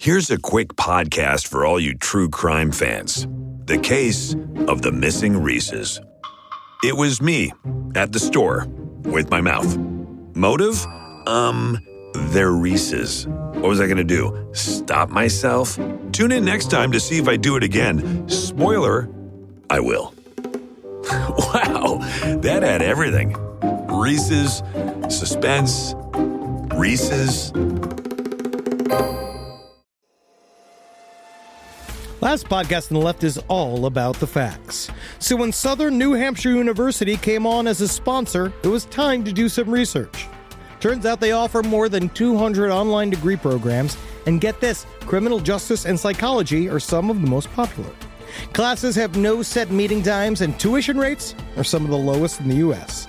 Here's a quick podcast for all you true crime fans. The case of the missing Reese's. It was me at the store with my mouth. Motive? They're Reese's. What was I going to do? Stop myself? Tune in next time to see if I do it again. Spoiler, I will. Wow, that had everything. Reese's, suspense, Reese's. Last Podcast on the Left is all about the facts. So when Southern New Hampshire University came on as a sponsor, it was time to do some research. Turns out they offer more than 200 online degree programs, and get this, criminal justice and psychology are some of the most popular. Classes have no set meeting times, and tuition rates are some of the lowest in the U.S.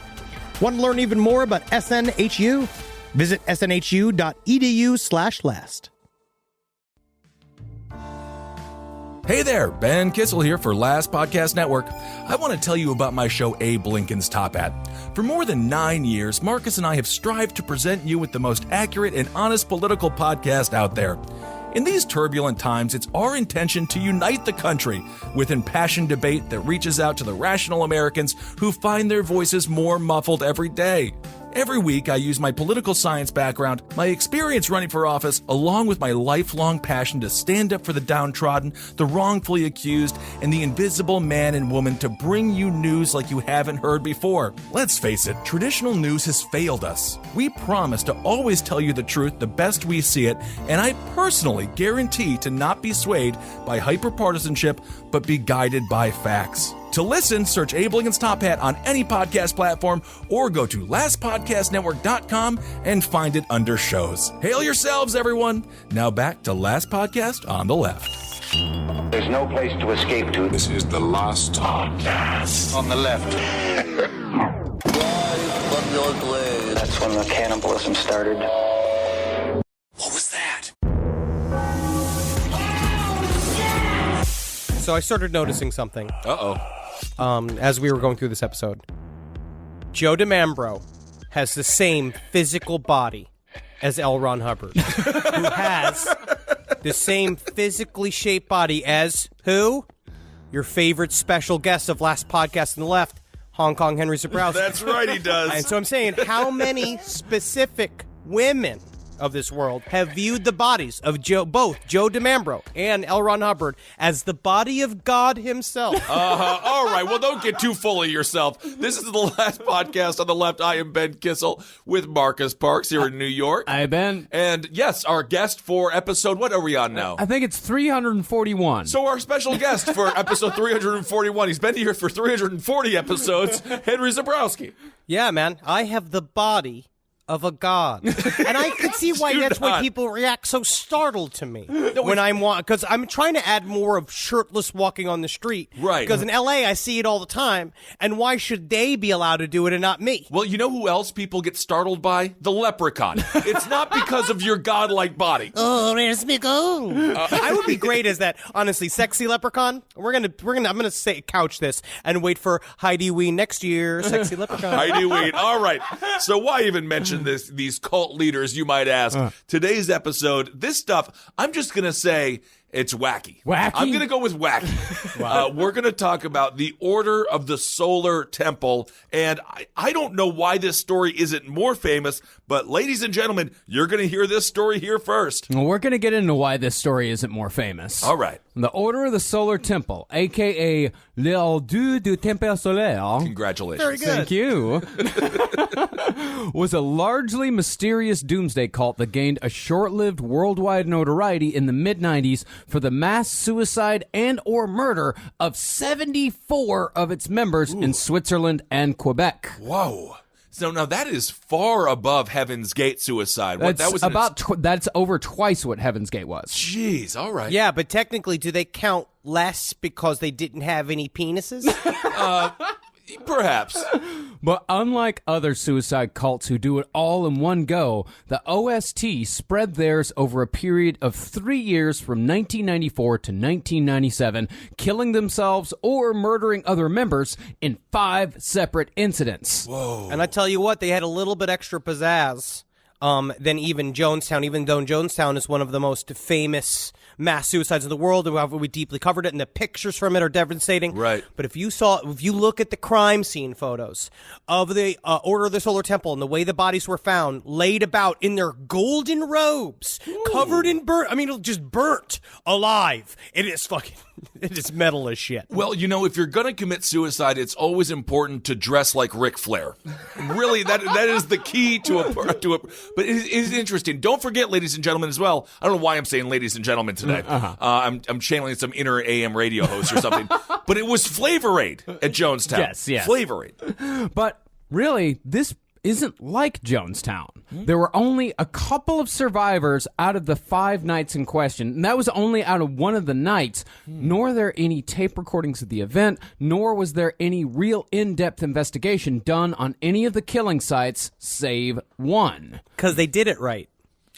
Want to learn even more about SNHU? Visit snhu.edu/last. Hey there, Ben Kissel here for Last Podcast Network. I want to tell you about my show, Abe Lincoln's Top Hat. For more than 9 years, Marcus and I have strived to present you with the most accurate and honest political podcast out there. In these turbulent times, it's our intention to unite the country with impassioned debate that reaches out to the rational Americans who find their voices more muffled every day. Every week, I use my political science background, my experience running for office, along with my lifelong passion to stand up for the downtrodden, the wrongfully accused, and the invisible man and woman to bring you news like you haven't heard before. Let's face it, traditional news has failed us. We promise to always tell you the truth the best we see it, and I personally guarantee to not be swayed by hyperpartisanship, but be guided by facts. To listen, search Abe Lincoln's Top Hat on any podcast platform or go to lastpodcastnetwork.com and find it under shows. Hail yourselves, everyone. Now back to Last Podcast on the Left. There's no place to escape to. This is the last podcast On the left. That's when the cannibalism started. What was that? So I started noticing something. Uh-oh. As we were going through this episode. Joe DeMambro has the same physical body as L. Ron Hubbard, who has the same physically shaped body as who? Your favorite special guest of Last Podcast on the Left, Hong Kong Henry Zabrowski. That's right, he does. And so I'm saying, how many specific women of this world have viewed the bodies of both Joe DeMambro and L. Ron Hubbard as the body of God himself? All right, well, don't get too full of yourself. This is the Last Podcast on the Left. I am Ben Kissel with Marcus Parks here in New York. Hi, Ben. And yes, our guest for episode, what are we on now? I think it's 341. So our special guest for episode 341, he's been here for 340 episodes, Henry Zabrowski. Yeah, man, I have the body of a god. And I can see why that's why people react so startled to me when because I'm trying to add more of shirtless walking on the street. Right. Because in LA, I see it all the time. And why should they be allowed to do it and not me? Well, you know who else people get startled by? The leprechaun. It's not because of your godlike body. Oh, where's me go? I would be great as that, honestly, sexy leprechaun. I'm gonna say couch this and wait for Heidi Ween next year, sexy leprechaun. Heidi Ween. All right. So why even mention these cult leaders, you might ask? Today's episode, this stuff, I'm just going to say it's wacky. Wacky? I'm going to go with wacky. Wow. We're going to talk about the Order of the Solar Temple, and I don't know why this story isn't more famous, but ladies and gentlemen, you're going to hear this story here first. Well, we're going to get into why this story isn't more famous. All right. The Order of the Solar Temple, a.k.a. l'Ordre du Temple Solaire. Congratulations. Very good. Thank you. Was a largely mysterious doomsday cult that gained a short-lived worldwide notoriety in the mid-90s for the mass suicide and or murder of 74 of its members in Switzerland and Quebec. Whoa. So now that is far above Heaven's Gate suicide. That's over twice what Heaven's Gate was. Jeez, all right. Yeah, but technically, do they count less because they didn't have any penises? Perhaps. But unlike other suicide cults who do it all in one go, the OST spread theirs over a period of 3 years from 1994 to 1997, killing themselves or murdering other members in 5 separate incidents. Whoa. And I tell you what, they had a little bit extra pizzazz than even Jonestown, even though Jonestown is one of the most famous mass suicides in the world. We deeply covered it, and the pictures from it are devastating. Right. But if you look at the crime scene photos of the Order of the Solar Temple and the way the bodies were found, laid about in their golden robes, covered in just burnt alive. It is metal as shit. Well, if you're going to commit suicide, it's always important to dress like Ric Flair. Really, that is the key to a. But it is interesting. Don't forget, ladies and gentlemen, as well. I don't know why I'm saying ladies and gentlemen today. I'm channeling some inner AM radio host or something. But it was Flavor Aid at Jonestown. Yes. Flavor Aid. But really, this isn't like Jonestown. There were only a couple of survivors out of the 5 nights in question, and that was only out of one of the nights. Nor are there any tape recordings of the event, nor was there any real in-depth investigation done on any of the killing sites, save one. Because they did it right.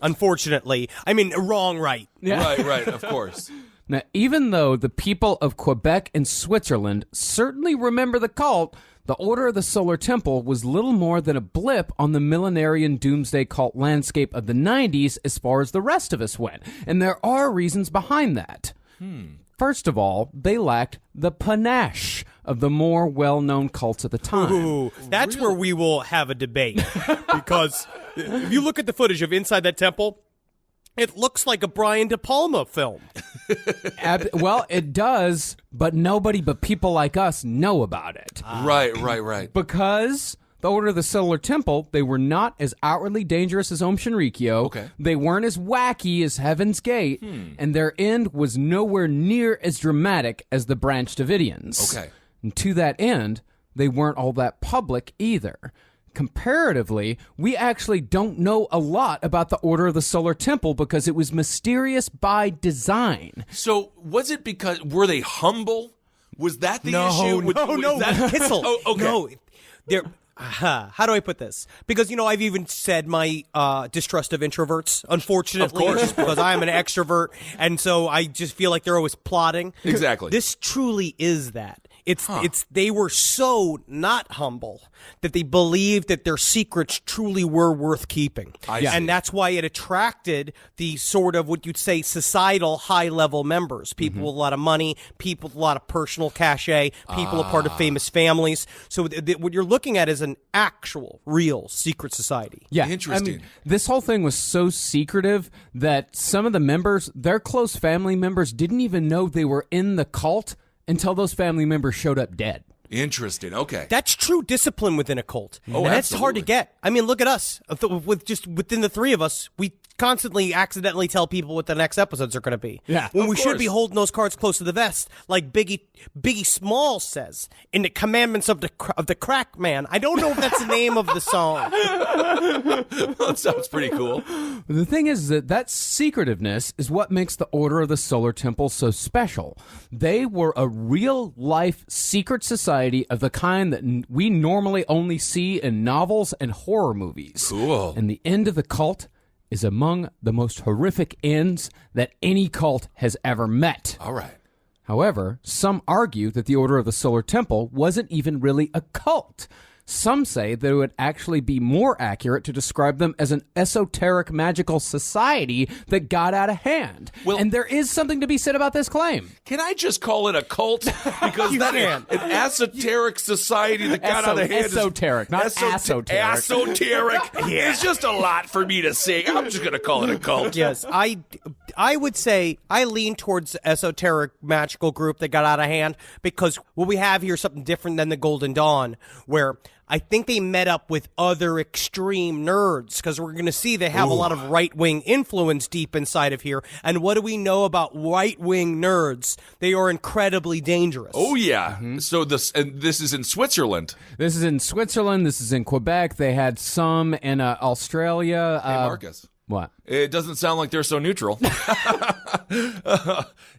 Unfortunately. Wrong right. Yeah. Right, of course. Now, even though the people of Quebec and Switzerland certainly remember the cult, the Order of the Solar Temple was little more than a blip on the millenarian doomsday cult landscape of the 90s as far as the rest of us went. And there are reasons behind that. First of all, they lacked the panache of the more well-known cults at the time. Ooh, that's where we will have a debate. Because if you look at the footage of inside that temple, it looks like a Brian De Palma film. Well, it does, but nobody but people like us know about it. Right. Because the Order of the Solar Temple, they were not as outwardly dangerous as Om Shinrikyo. Okay. They weren't as wacky as Heaven's Gate. And their end was nowhere near as dramatic as the Branch Davidians. Okay. And to that end, they weren't all that public either. Comparatively, we actually don't know a lot about the Order of the Solar Temple because it was mysterious by design. So, was it because, were they humble? Was that the issue? No, Kissel. Oh, okay. No, how do I put this? Because, I've even said my distrust of introverts, unfortunately. Of course. Just because I am an extrovert, and so I just feel like they're always plotting. Exactly. This truly is that. They were so not humble that they believed that their secrets truly were worth keeping. And that's why it attracted the sort of what you'd say societal high-level members, people with a lot of money, people with a lot of personal cachet, people a part of famous families. So what you're looking at is an actual, real secret society. Yeah, interesting. This whole thing was so secretive that some of the members, their close family members, didn't even know they were in the cult until those family members showed up dead. Interesting. Okay. That's true discipline within a cult. Oh, and that's hard to absolutely. get. Look at us. Within the 3 of us, we constantly accidentally tell people what the next episodes are going to be. Yeah, when of we should course. be holding those cards close to the vest, like Biggie Smalls says in the Commandments of the Crack Man. I don't know if that's the name of the song. That sounds pretty cool. The thing is that secretiveness is what makes the Order of the Solar Temple so special. They were a real-life secret society of the kind that we normally only see in novels and horror movies. Cool. And the end of the cult is among the most horrific ends that any cult has ever met. All right. However, some argue that the Order of the Solar Temple wasn't even really a cult. Some say that it would actually be more accurate to describe them as an esoteric magical society that got out of hand. Well- and there is something to be said about this claim. Can I just call it a cult? Because an esoteric society that got out of hand Esoteric, not esoteric. Esoteric is just a lot for me to say. I'm just going to call it a cult. Yes, I would say I lean towards the esoteric magical group that got out of hand because what we have here is something different than the Golden Dawn, where I think they met up with other extreme nerds because we're going to see they have a lot of right-wing influence deep inside of here. And what do we know about right-wing nerds? They are incredibly dangerous. Oh, yeah. So this is in Switzerland. This is in Switzerland. This is in Quebec. They had some in Australia. Hey, Marcus. What? It doesn't sound like they're so neutral.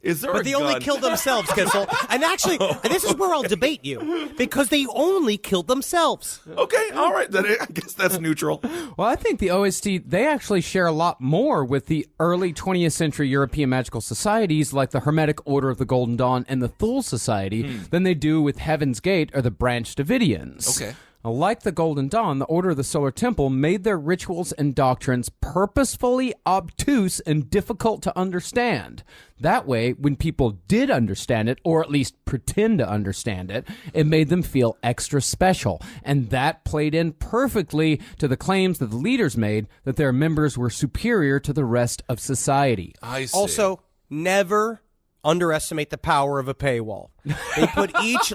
Is there But a they gun? only killed themselves, Kissel. And actually, this is where I'll debate you because they only killed themselves. Okay, all right. Then I guess that's neutral. Well, I think the OST, they actually share a lot more with the early 20th century European magical societies like the Hermetic Order of the Golden Dawn and the Thule Society than they do with Heaven's Gate or the Branch Davidians. Okay. Like the Golden Dawn, the Order of the Solar Temple made their rituals and doctrines purposefully obtuse and difficult to understand. That way, when people did understand it, or at least pretend to understand it, it made them feel extra special. And that played in perfectly to the claims that the leaders made that their members were superior to the rest of society. I see. Also, never underestimate the power of a paywall. They put each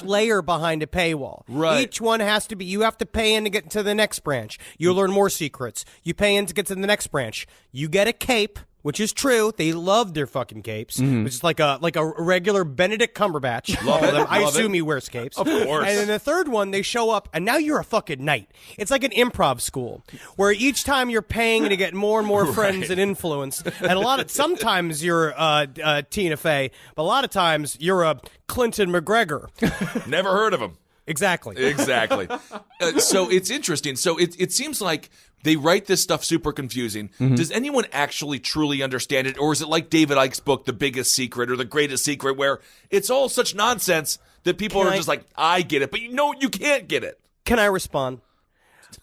layer behind a paywall. Right. Each one has to be, you have to pay in to get to the next branch. You learn more secrets. You pay in to get to the next branch. You get a cape, which is true. They love their fucking capes. Which is like a regular Benedict Cumberbatch. Love it. I Love assume it. he wears capes. Of course. And then the third one, they show up, and now you're a fucking knight. It's like an improv school, where each time you're paying to get more and more friends and influence. And sometimes you're Tina Fey, but a lot of times you're a Clinton McGregor. Never heard of him. Exactly. So it's interesting. So it seems like they write this stuff super confusing. Does anyone actually truly understand it? Or is it like David Icke's book, The Biggest Secret or The Greatest Secret, where it's all such nonsense that people are just like, I get it, but you can't get it. Can I respond?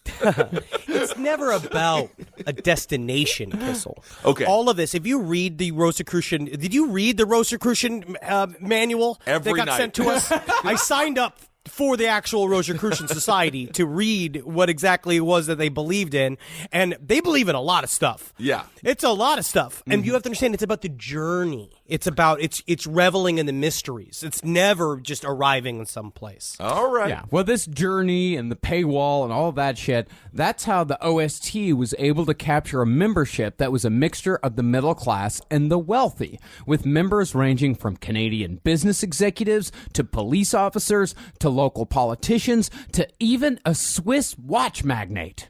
It's never about a destination, Kissel. Okay. All of this, if you read the Rosicrucian, did you read the Rosicrucian manual Every that got night. sent to us? I signed up for the actual Rosicrucian Society to read what exactly it was that they believed in, and they believe in a lot of stuff. Yeah. It's a lot of stuff, and you have to understand it's about the journey. It's about it's reveling in the mysteries. It's never just arriving in some place. All right. Yeah, well, this journey and the paywall and all that shit, that's how the OST was able to capture a membership that was a mixture of the middle class and the wealthy, with members ranging from Canadian business executives to police officers to local politicians to even a Swiss watch magnate.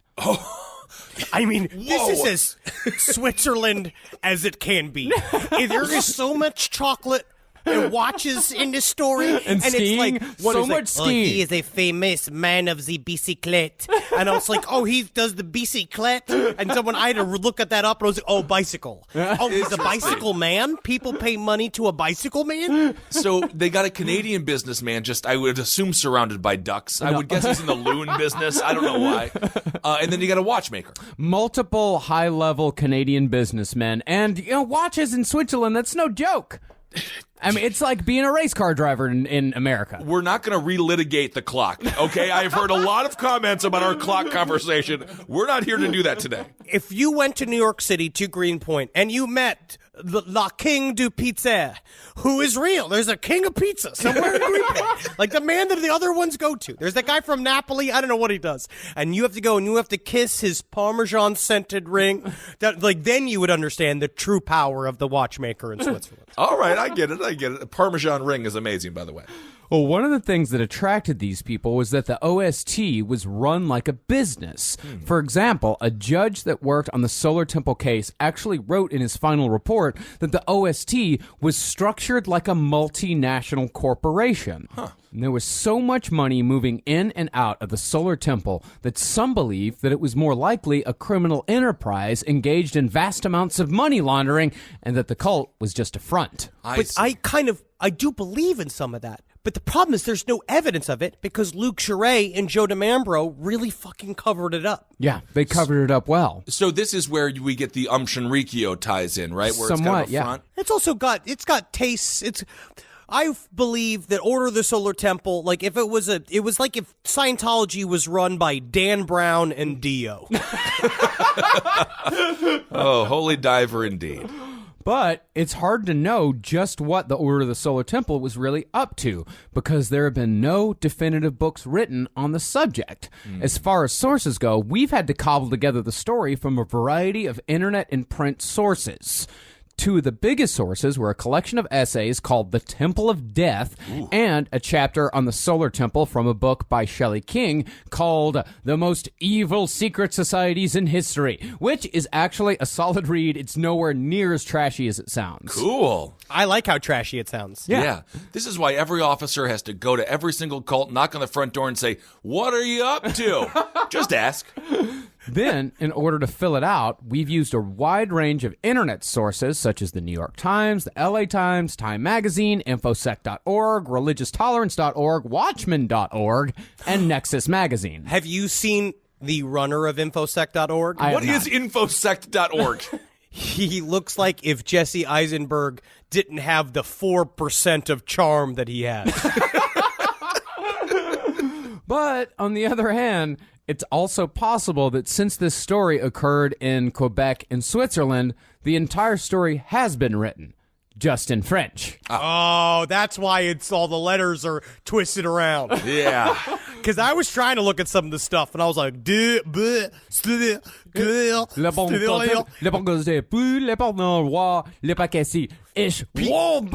I mean, this is as Switzerland as it can be. There is so much chocolate and watches in this story. And skiing. It's like, what So is it? much skiing. He is a famous man of the bicyclette. And I was like, oh, he does the bicyclette? And I had to look at that up, and I was like, oh, bicycle. Oh, he's a bicycle man? People pay money to a bicycle man? So they got a Canadian businessman, I would assume surrounded by ducks. I would guess he's in the loon business. I don't know why. And then you got a watchmaker. Multiple high-level Canadian businessmen, and watches in Switzerland, that's no joke. I mean, it's like being a race car driver in America. We're not going to relitigate the clock, okay? I've heard a lot of comments about our clock conversation. We're not here to do that today. If you went to New York City, to Greenpoint, and you met the King du Pizza, who is real. There's a king of pizza somewhere in Greenpoint. Like the man that the other ones go to. There's that guy from Napoli. I don't know what he does. And you have to go and you have to kiss his Parmesan-scented ring. Then you would understand the true power of the watchmaker in Switzerland. All right, I get it. A Parmesan ring is amazing, by the way. Well, one of the things that attracted these people was that the OST was run like a business. For example, a judge that worked on the Solar Temple case actually wrote in his final report that the OST was structured like a multinational corporation. And there was so much money moving in and out of the Solar Temple that some believed that it was more likely a criminal enterprise engaged in vast amounts of money laundering and that the cult was just a front. But I do believe in some of that. But the problem is there's no evidence of it because Luke Jouret and Joe Mambro really fucking covered it up. Yeah, they covered it up well. So this is where we get the Shinrikyo ties in, right? Where Somewhat, it's kind of a yeah. front. It's also got tastes. I believe that Order of the Solar Temple, like if it was like if Scientology was run by Dan Brown and Dio. Oh, holy diver indeed. But it's hard to know just what the Order of the Solar Temple was really up to because there have been no definitive books written on the subject. As far as sources go, we've had to cobble together the story from a variety of internet and print sources. Two of the biggest sources were a collection of essays called The Temple of Death and a chapter on the Solar Temple from a book by Shelley King called The Most Evil Secret Societies in History, which is actually a solid read. It's nowhere near as trashy as it sounds. Cool. I like how trashy it sounds. Yeah. This is why every officer has to go to every single cult, knock on the front door and say, "What are you up to?" Just ask. Then, in order to fill it out, we've used a wide range of internet sources such as the New York Times, the LA Times, Time Magazine, infosec.org, religionstolerance.org, watchman.org, and Nexus Magazine. Have you seen the runner of infosec.org? What is infosec.org? He looks like if Jesse Eisenberg didn't have the 4% of charm that he has. But, on the other hand, it's also possible that since this story occurred in Quebec and Switzerland, the entire story has been written, just in French. Oh, that's why it's all the letters are twisted around. Yeah. Because I was trying to look at some of the stuff, and I was like, Le bon côté, plus le pardon roi, le paquet ish. Good.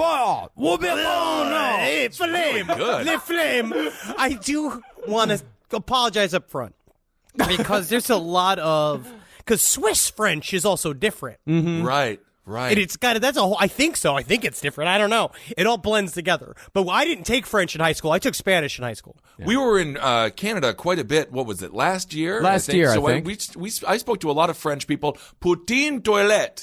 I do want to apologize up front because there's a lot of because Swiss French is also different. Right. And it's got that's a whole. I think so. I think it's different. I don't know. It all blends together. But I didn't take French in high school. I took Spanish in high school. Yeah. We were in Canada quite a bit. What was it? Last year. I think. I spoke to a lot of French people. Poutine toilette.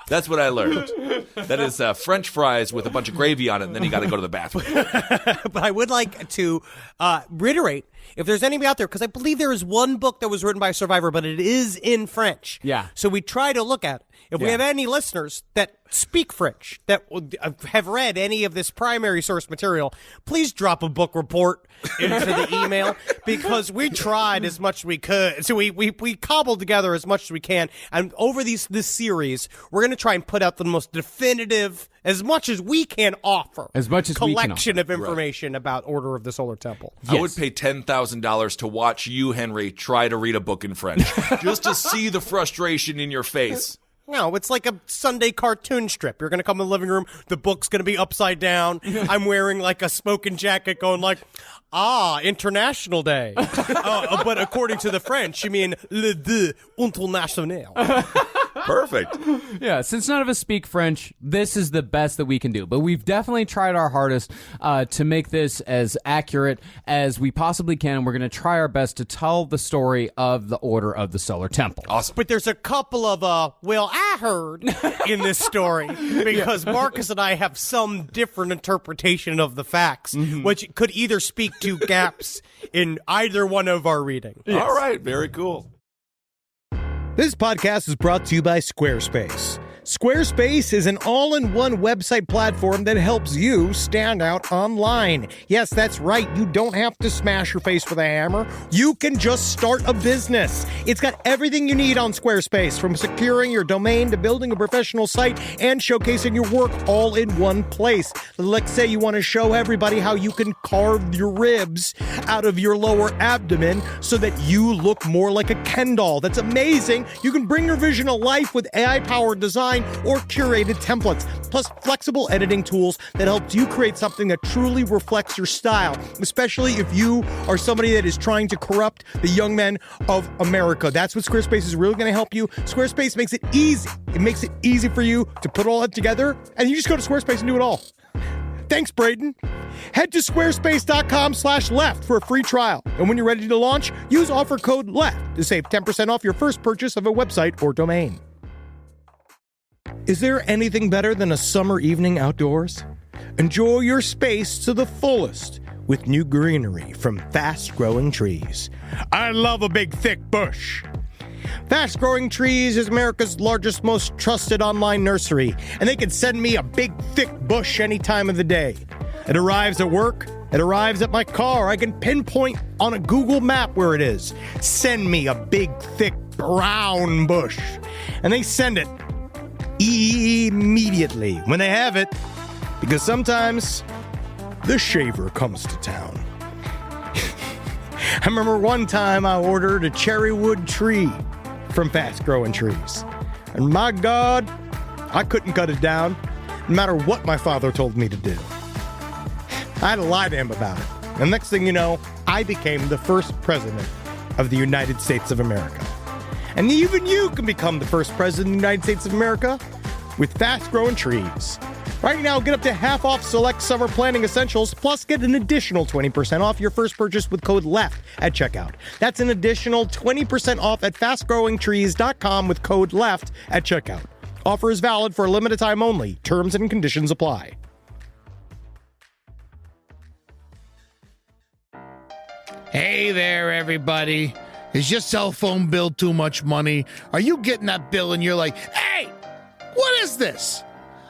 That's what I learned. That is French fries with a bunch of gravy on it, and then you got to go to the bathroom. But I would like to reiterate, if there's anybody out there, because I believe there is one book that was written by a survivor, but it is in French. Yeah. So we try to look at it. If we have any listeners that speak French, that have read any of this primary source material, please drop a book report into the email, because we tried as much as we could. So we cobbled together as much as we can. And over this series, we're going to try and put out the most definitive, as much as we can offer, collection of information about Order of the Solar Temple. Yes. I would pay $10,000 to watch you, Henry, try to read a book in French, just to see the frustration in your face. No, it's like a Sunday cartoon strip. You're going to come in the living room, the book's going to be upside down. I'm wearing like a smoking jacket going like, International Day. But according to the French, you mean le 2 international. Perfect. Yeah, since none of us speak French, this is the best that we can do. But we've definitely tried our hardest to make this as accurate as we possibly can. We're going to try our best to tell the story of the Order of the Solar Temple. Awesome. But there's a couple of, I heard in this story, because Marcus and I have some different interpretation of the facts, which could either speak to gaps in either one of our reading. Yes. All right, very cool. This podcast is brought to you by Squarespace. Squarespace is an all-in-one website platform that helps you stand out online. Yes, that's right. You don't have to smash your face with a hammer. You can just start a business. It's got everything you need on Squarespace, from securing your domain to building a professional site and showcasing your work all in one place. Let's say you want to show everybody how you can carve your ribs out of your lower abdomen so that you look more like a Ken doll. That's amazing. You can bring your vision to life with AI-powered design or curated templates, plus flexible editing tools that helps you create something that truly reflects your style, especially if you are somebody that is trying to corrupt the young men of America. That's what Squarespace is really going to help you. Squarespace makes it easy. It makes it easy for you to put all that together, and you just go to Squarespace and do it all. Thanks, Braden. Head to squarespace.com/left for a free trial. And when you're ready to launch, use offer code LEFT to save 10% off your first purchase of a website or domain. Is there anything better than a summer evening outdoors? Enjoy your space to the fullest with new greenery from Fast Growing Trees. I love a big, thick bush. Fast Growing Trees is America's largest, most trusted online nursery, and they can send me a big, thick bush any time of the day. It arrives at work. It arrives at my car. I can pinpoint on a Google map where it is. Send me a big, thick, brown bush. And they send it immediately when they have it, because sometimes the shaver comes to town. I remember one time I ordered a cherry wood tree from Fast Growing Trees, and my God, I couldn't cut it down no matter what my father told me to do. I had to lie to him about it, and next thing you know, I became the first president of the United States of America. And even you can become the first president of the United States of America with Fast Growing Trees. Right now, get up to half off select summer planning essentials, plus get an additional 20% off your first purchase with code LEFT at checkout. That's an additional 20% off at fastgrowingtrees.com with code LEFT at checkout. Offer is valid for a limited time only. Terms and conditions apply. Hey there, everybody. Is your cell phone bill too much money? Are you getting that bill and you're like, hey, what is this?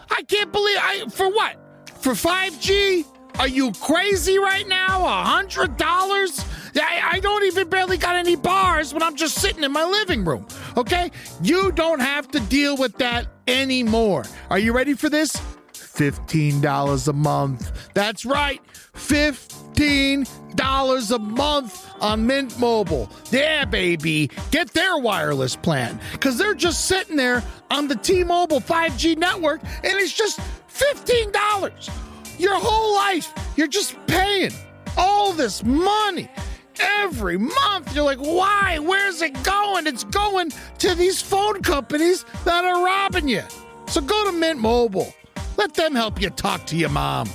I can't believe for what? For 5G? Are you crazy right now? $100? I don't even barely got any bars when I'm just sitting in my living room, okay? You don't have to deal with that anymore. Are you ready for this? $15 a month. That's right, $15 a month on Mint Mobile. Yeah, baby. Get their wireless plan, because they're just sitting there on the T-Mobile 5G network, and it's just $15. Your whole life, you're just paying all this money every month. You're like, why? Where's it going? It's going to these phone companies that are robbing you. So go to Mint Mobile. Let them help you talk to your mom.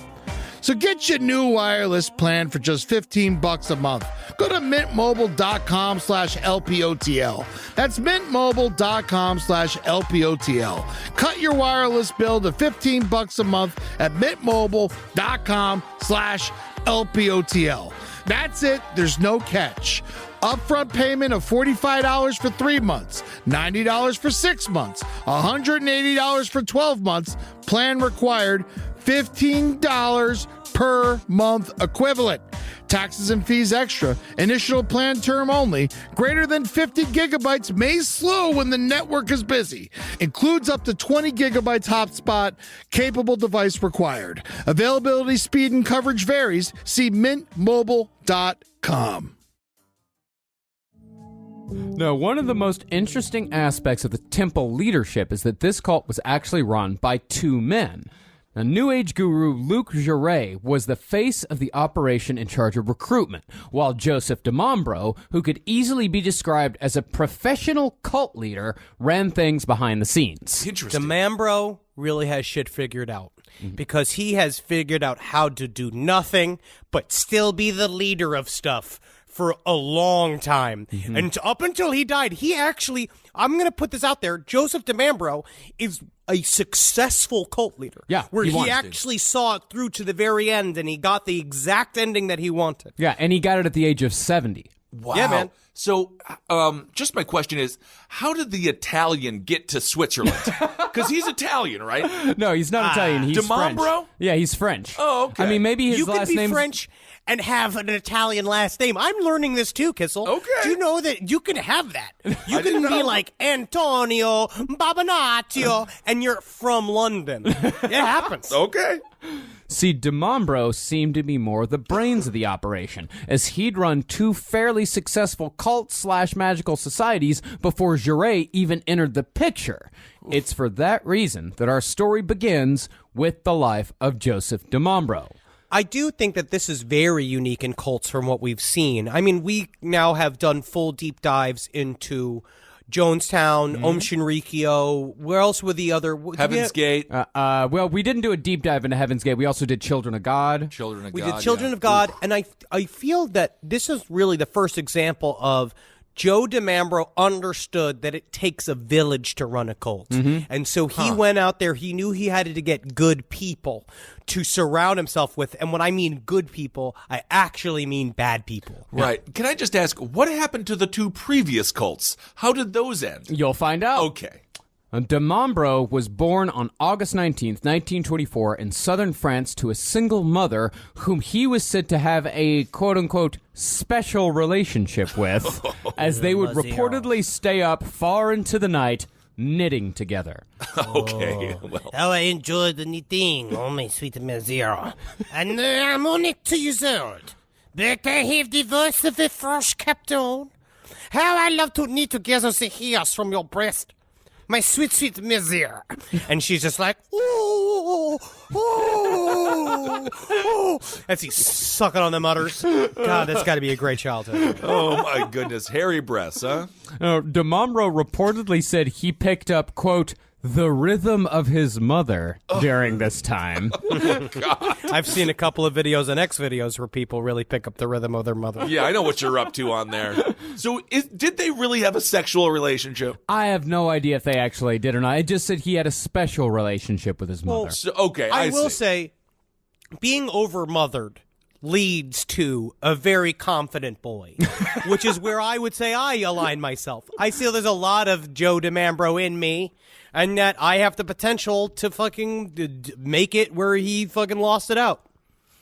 So get your new wireless plan for just $15 a month. Go to mintmobile.com/LPOTL. That's mintmobile.com/LPOTL. Cut your wireless bill to $15 a month at mintmobile.com/LPOTL. That's it. There's no catch. Upfront payment of $45 for 3 months, $90 for 6 months, $180 for 12 months. Plan required, $15 per month equivalent. Taxes and fees extra. Initial plan term only. Greater than 50 gigabytes may slow when the network is busy. Includes up to 20 gigabytes hotspot. Capable device required. Availability, speed, and coverage varies. See mintmobile.com. Now, one of the most interesting aspects of the temple leadership is that this cult was actually run by two men. Now, New Age guru Luke Jouret was the face of the operation in charge of recruitment, while Joseph de Mambro, who could easily be described as a professional cult leader, ran things behind the scenes. Interesting. Mambro really has shit figured out, because he has figured out how to do nothing but still be the leader of stuff for a long time. And up until he died, he actually, I'm going to put this out there, Joseph de Mambro is a successful cult leader. Yeah, where he he wants to. actually saw it through to the very end, and he got the exact ending that he wanted. Yeah, and he got it at the age of 70. Wow. Yeah, man. So, just my question is, how did the Italian get to Switzerland? Because he's Italian, right? No, he's not Italian. He's De French. Mambro? Yeah, he's French. Oh, okay. I mean, maybe his You last could be name's French and have an Italian last name. I'm learning this too, Kissel. Okay. Do you know that you can have that? You I can didn't be know. like Antonio Babinaccio, and you're from London. It happens. Okay. See, de Mambro seemed to be more the brains of the operation, as he'd run two fairly successful cult/magical societies before Jouret even entered the picture. It's for that reason that our story begins with the life of Joseph de Mambro. I do think that this is very unique in cults from what we've seen. I mean, we now have done full deep dives into Jonestown, Om Shinrikyo. Where else were the other? Heaven's Gate. Well, we didn't do a deep dive into Heaven's Gate. We also did Children of God. Children of We God. did Children yeah. of God, and I feel that this is really the first example of Joe DeMambro understood that it takes a village to run a cult. And so he went out there. He knew he had to get good people to surround himself with. And when I mean good people, I actually mean bad people. Right. Can I just ask, what happened to the two previous cults? How did those end? You'll find out. Okay. De Mambro was born on August 19th, 1924, in southern France to a single mother whom he was said to have a quote-unquote special relationship with, as they would reportedly stay up far into the night knitting together. Okay. Well, How I enjoy the knitting, oh my sweet Mazira. And I'm on it to use it. But I have the voice of a fresh captain. How I love to knit together the hairs from your breast. My sweet, sweet Mazir. And she's just like, ooh, ooh, ooh. As he's sucking on the udders. God, that's got to be a great childhood. oh my goodness. Hairy breasts, huh? De Mambro reportedly said he picked up, quote, the rhythm of his mother during this time. I've seen a couple of videos and X videos where people really pick up the rhythm of their mother. Yeah, I know what you're up to on there. So did they really have a sexual relationship? I have no idea if they actually did or not. It just said he had a special relationship with his mother. So, okay, I will see. say, being overmothered leads to a very confident boy, which is where I would say I align myself. I feel there's a lot of Joe DeMambro in me, and that I have the potential to fucking make it where he fucking lost it out.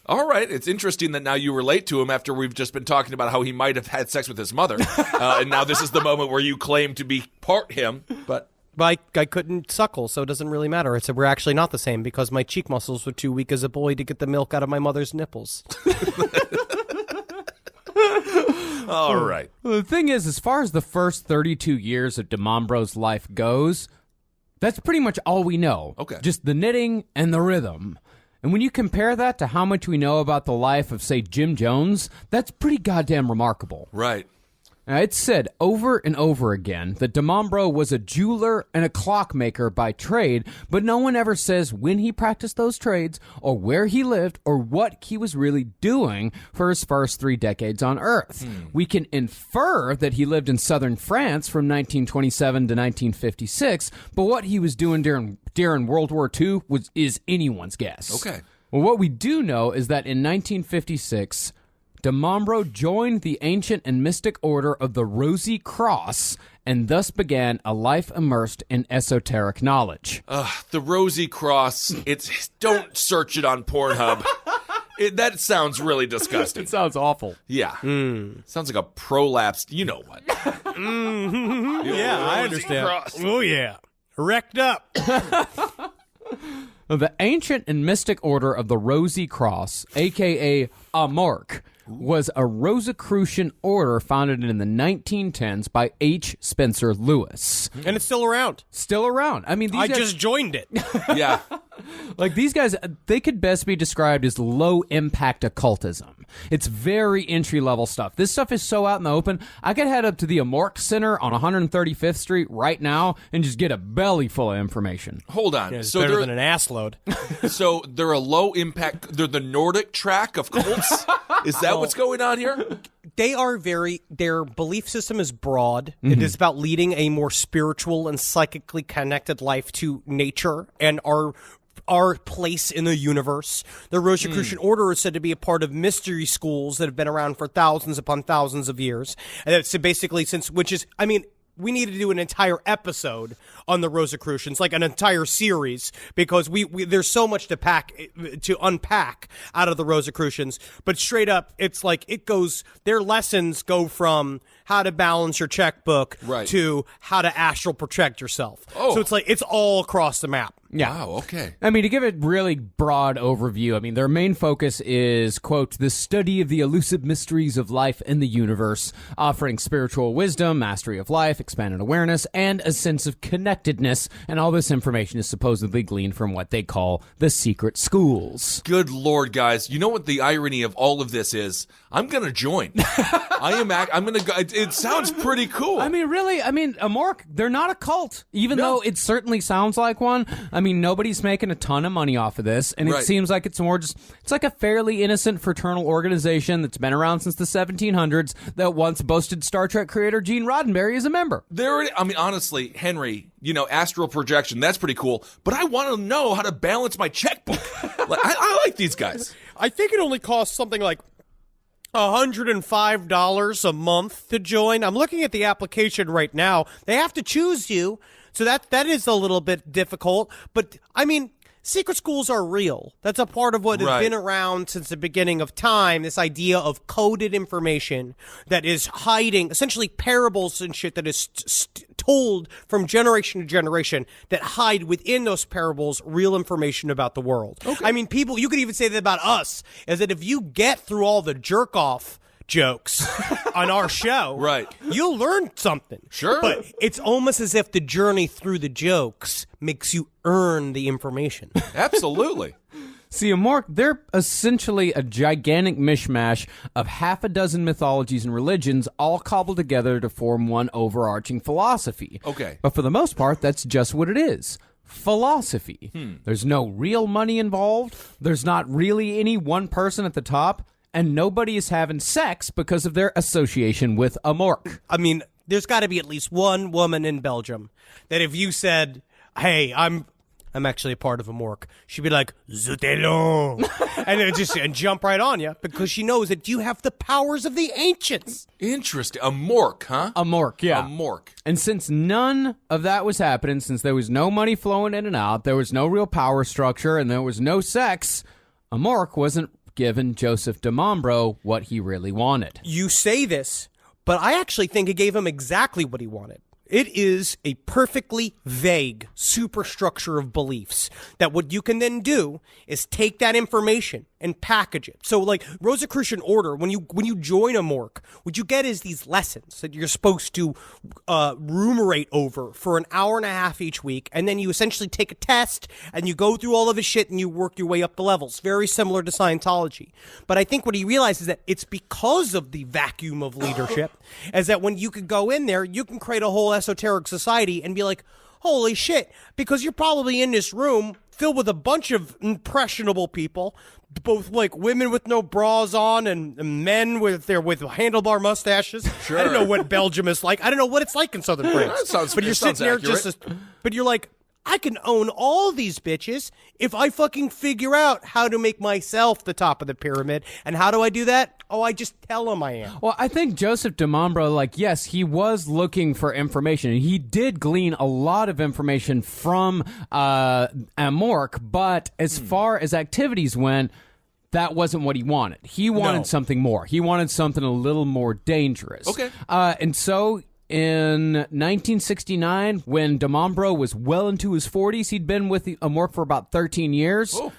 All right, it's interesting that now you relate to him after we've just been talking about how he might have had sex with his mother, and now this is the moment where you claim to be part him, but... I couldn't suckle, so it doesn't really matter. It's we're actually not the same because my cheek muscles were too weak as a boy to get the milk out of my mother's nipples. All right. Well, the thing is, as far as the first 32 years of DeMambro's life goes, that's pretty much all we know. Okay. Just the knitting and the rhythm. And when you compare that to how much we know about the life of, say, Jim Jones, that's pretty goddamn remarkable. Right. Now, it's said over and over again that DeMambro was a jeweler and a clockmaker by trade, but no one ever says when he practiced those trades or where he lived or what he was really doing for his first 3 decades on Earth. We can infer that he lived in southern France from 1927 to 1956, but what he was doing during World War II is anyone's guess. Okay. Well, what we do know is that in 1956... DeMambro joined the ancient and mystic order of the Rosy Cross and thus began a life immersed in esoteric knowledge. The Rosy Cross, don't search it on Pornhub. That sounds really disgusting. It sounds awful. Yeah. Sounds like a prolapsed, you know what. Yeah, I understand. Cross. Oh, yeah. Wrecked up. The ancient and mystic order of the Rosy Cross, a.k.a. Amorc, was a Rosicrucian order founded in the 1910s by H. Spencer Lewis. And it's still around. Still around. I mean, I just joined it. Yeah. Like, these guys, they could best be described as low-impact occultism. It's very entry-level stuff. This stuff is so out in the open, I could head up to the Amorc Center on 135th Street right now and just get a belly full of information. Hold on. It's better than an ass load. So they're a low-impact, they're the Nordic track of cults? Is that what's going on here? They are their belief system is broad. It is about leading a more spiritual and psychically connected life to nature and our place in the universe. The Rosicrucian Order is said to be a part of mystery schools that have been around for thousands upon thousands of years. And it's basically we need to do an entire episode on the Rosicrucians, like an entire series, because we there's so much to unpack out of the Rosicrucians. But straight up, it's like their lessons go from how to balance your checkbook to how to astral project yourself. Oh. So it's all across the map. Yeah. Wow, okay. I mean, to give it really broad overview, I mean, their main focus is, quote, the study of the elusive mysteries of life and the universe, offering spiritual wisdom, mastery of life, expanded awareness, and a sense of connectedness. And all this information is supposedly gleaned from what they call the secret schools. Good Lord, guys. You know what the irony of all of this is? I'm going to join. I'm going to go. It sounds pretty cool. I mean, really, Amorc, they're not a cult, even though it certainly sounds like one. I mean, nobody's making a ton of money off of this, and it seems like it's it's like a fairly innocent fraternal organization that's been around since the 1700s that once boasted Star Trek creator Gene Roddenberry as a member. Honestly, Henry, astral projection, that's pretty cool, but I want to know how to balance my checkbook. I like these guys. I think it only costs something like $105 a month to join. I'm looking at the application right now. They have to choose you, so that is a little bit difficult. But, I mean, secret schools are real. That's a part of what has been around since the beginning of time, this idea of coded information that is hiding, essentially parables and shit that is told from generation to generation that hide within those parables real information about the world. Okay. I mean, you could even say that about us, is that if you get through all the jerk-off jokes on our show, you'll learn something. Sure. But it's almost as if the journey through the jokes makes you earn the information. Absolutely. See, Amorc, they're essentially a gigantic mishmash of half a dozen mythologies and religions all cobbled together to form one overarching philosophy. Okay. But for the most part, that's just what it is. philosophy. There's no real money involved. There's not really any one person at the top, and nobody is having sex because of their association with a mork. I mean, there's got to be at least one woman in Belgium that if you said, hey, I'm actually a part of a mork, she'd be like, Zut allons, and jump right on you because she knows that you have the powers of the ancients. Interesting. A mork, huh? A mork, yeah. A mork. And since none of that was happening, since there was no money flowing in and out, there was no real power structure, and there was no sex, a mork wasn't giving Joseph de Mambro what he really wanted. You say this, but I actually think it gave him exactly what he wanted. It is a perfectly vague superstructure of beliefs that what you can then do is take that information and package it. So like Rosicrucian order, when you join a mork, what you get is these lessons that you're supposed to ruminate over for an hour and a half each week. And then you essentially take a test and you go through all of his shit and you work your way up the levels. Very similar to Scientology. But I think what he realized is that it's because of the vacuum of leadership is that when you could go in there, you can create a whole esoteric society and be like, holy shit, because you're probably in this room filled with a bunch of impressionable people, both like women with no bras on and men with handlebar mustaches. Sure. I don't know what Belgium is like. I don't know what it's like in southern France. But you're sitting there but you're like, I can own all these bitches if I fucking figure out how to make myself the top of the pyramid. And how do I do that? Oh, I just tell them I am. Well, I think Joseph de Mambro, yes, he was looking for information. He did glean a lot of information from Amorc, but as far as activities went, that wasn't what he wanted. He wanted something more. He wanted something a little more dangerous. Okay. And so in 1969, when de Mambro was well into his 40s, he'd been with Amorc for about 13 years. Oh.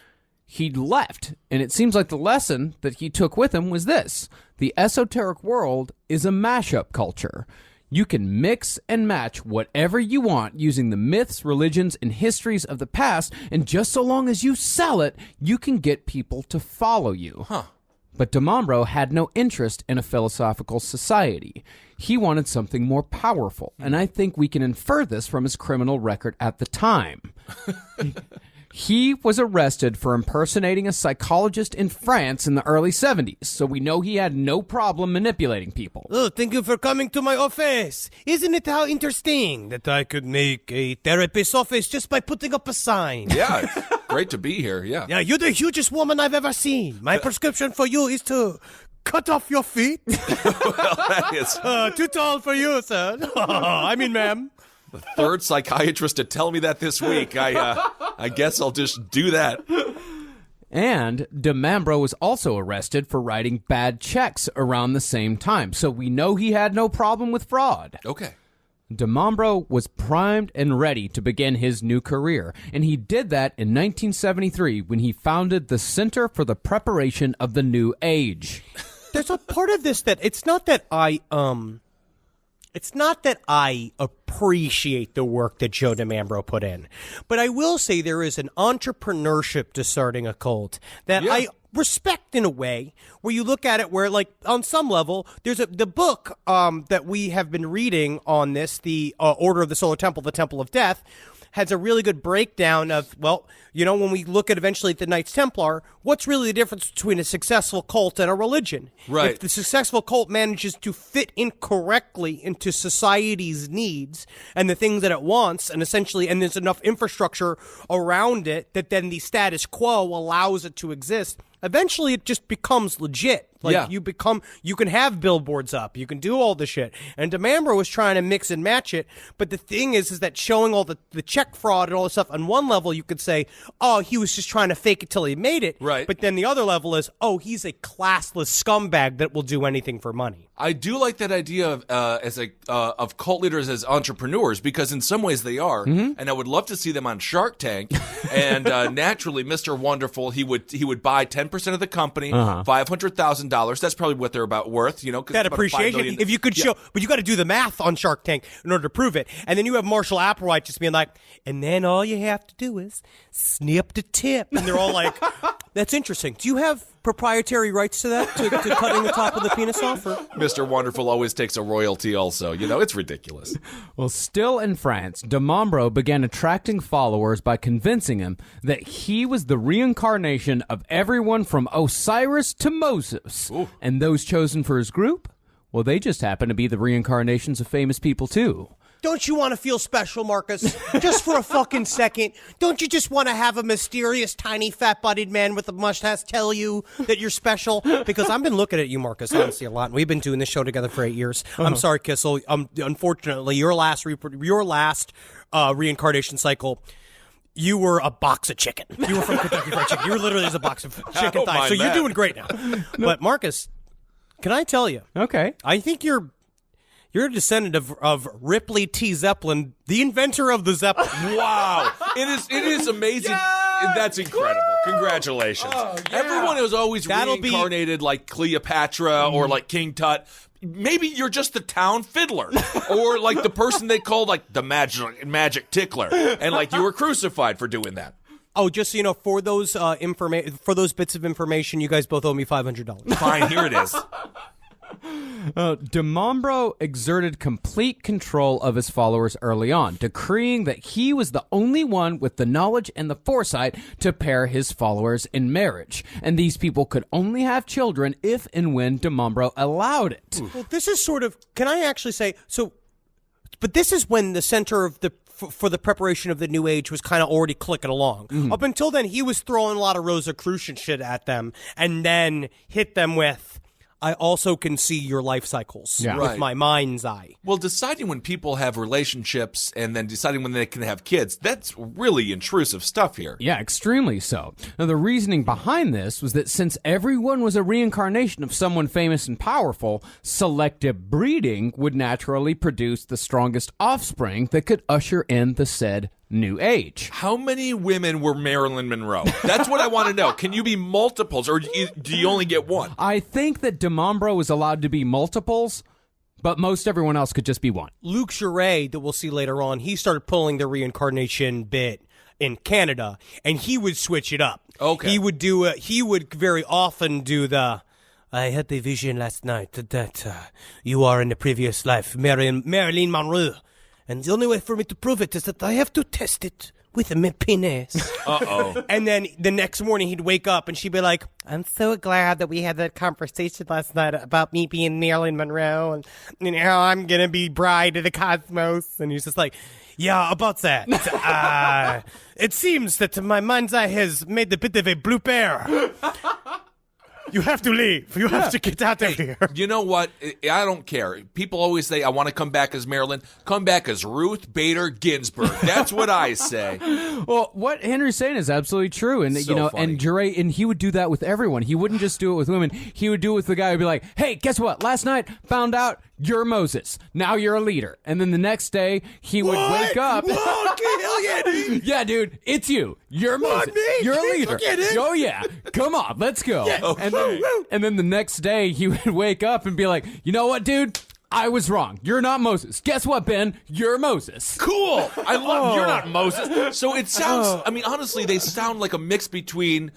He'd left, and it seems like the lesson that he took with him was this. The esoteric world is a mashup culture. You can mix and match whatever you want using the myths, religions, and histories of the past, and just so long as you sell it, you can get people to follow you. Huh. But de Mambro had no interest in a philosophical society. He wanted something more powerful, and I think we can infer this from his criminal record at the time. He was arrested for impersonating a psychologist in France in the early 70s, so we know he had no problem manipulating people. Oh, thank you for coming to my office. Isn't it how interesting that I could make a therapist's office just by putting up a sign? Yeah, it's great to be here, yeah. Yeah, you're the hugest woman I've ever seen. My prescription for you is to cut off your feet. Well, that is... too tall for you, sir. I mean, ma'am. The third psychiatrist to tell me that this week. I guess I'll just do that. And de Mambro was also arrested for writing bad checks around the same time, so we know he had no problem with fraud. Okay. De Mambro was primed and ready to begin his new career, and he did that in 1973 when he founded the Center for the Preparation of the New Age. There's a part of this that it's not that I appreciate the work that Joe de Mambro put in, but I will say there is an entrepreneurship to starting a cult that I respect in a way where you look at it where, like, on some level, there's the book that we have been reading on this, the Order of the Solar Temple, the Temple of Death, has a really good breakdown of, well, you know, when we look at eventually the Knights Templar, what's really the difference between a successful cult and a religion? Right. If the successful cult manages to fit in correctly into society's needs and the things that it wants, and essentially, and there's enough infrastructure around it that then the status quo allows it to exist, eventually it just becomes legit. Like, you can have billboards up, you can do all the shit. And de Mambro was trying to mix and match it, but the thing is that showing all the check fraud and all this stuff, on one level you could say, oh, he was just trying to fake it till he made it. Right. But then the other level is, oh, he's a classless scumbag that will do anything for money. I do like that idea of of cult leaders as entrepreneurs, because in some ways they are, and I would love to see them on Shark Tank. And naturally, Mr. Wonderful, he would buy 10% of the company, $500,000. That's probably what they're about worth, you know. That appreciation, if you could show, but you got to do the math on Shark Tank in order to prove it. And then you have Marshall Applewhite just being like, and then all you have to do is snip the tip, and they're all like, that's interesting. Do you have proprietary rights to that, to cutting the top of the penis off? Or? Mr. Wonderful always takes a royalty also. It's ridiculous. Well, still in France, de Mambro began attracting followers by convincing him that he was the reincarnation of everyone from Osiris to Moses. Ooh. And those chosen for his group, well, they just happen to be the reincarnations of famous people, too. Don't you want to feel special, Marcus? Just for a fucking second. Don't you just want to have a mysterious, tiny, fat-bodied man with a mustache tell you that you're special? Because I've been looking at you, Marcus, honestly, a lot. And we've been doing this show together for 8 years. I'm sorry, Kissel. Unfortunately, your last reincarnation cycle, you were a box of chicken. You were from Kentucky Fried Chicken. You were literally just a box of chicken thighs. So you're doing great now. But, Marcus, can I tell you? Okay. I think you're a descendant of Ripley T. Zeppelin, the inventor of the Zeppelin. Wow. It is amazing. Yeah! That's incredible. Congratulations. Oh, yeah. Everyone is always reincarnated like Cleopatra or like King Tut. Maybe you're just the town fiddler or like the person they called like the magic tickler. And like you were crucified for doing that. Oh, just so you know, for those for those bits of information, you guys both owe me $500. Fine, here it is. De Mambro exerted complete control of his followers early on, decreeing that he was the only one with the knowledge and the foresight to pair his followers in marriage. And these people could only have children if and when de Mambro allowed it. Well, this is sort of, can I actually say, but this is when the center of for the preparation of the new age was kind of already clicking along. Mm-hmm. Up until then, he was throwing a lot of Rosicrucian shit at them and then hit them with, I also can see your life cycles with my mind's eye. Well, deciding when people have relationships and then deciding when they can have kids, that's really intrusive stuff here. Yeah, extremely so. Now, the reasoning behind this was that since everyone was a reincarnation of someone famous and powerful, selective breeding would naturally produce the strongest offspring that could usher in the said new age. How many women were Marilyn Monroe? That's what I want to know. Can you be multiples, or do you only get one? I think that de Mambro was allowed to be multiples, but most everyone else could just be one. Luc Jouret, that we'll see later on, he started pulling the reincarnation bit in Canada, and he would switch it up. Okay. He would very often do the, I had the vision last night that you are in the previous life, Marilyn Monroe. And the only way for me to prove it is that I have to test it with my penis. Uh-oh. And then the next morning he'd wake up and she'd be like, I'm so glad that we had that conversation last night about me being Marilyn Monroe and how I'm going to be bride of the cosmos. And he's just like, yeah, about that. It seems that my mind's eye has made a bit of a blooper. You have to leave. You have to get out of here. You know what? I don't care. People always say, I want to come back as Marilyn. Come back as Ruth Bader Ginsburg. That's what I say. Well, what Henry's saying is absolutely true. And, so funny. and Jouret, and he would do that with everyone. He wouldn't just do it with women. He would do it with the guy who'd be like, hey, guess what? Last night, found out you're Moses. Now you're a leader. And then the next day, he would wake up. Yeah, dude, it's you. You're Moses. You're a leader. Oh, yeah. Come on, let's go. Yeah. Okay. And then the next day, he would wake up and be like, you know what, dude? I was wrong. You're not Moses. Guess what, Ben? You're Moses. Cool. I love You're not Moses. So it sounds, I mean, honestly, they sound like a mix between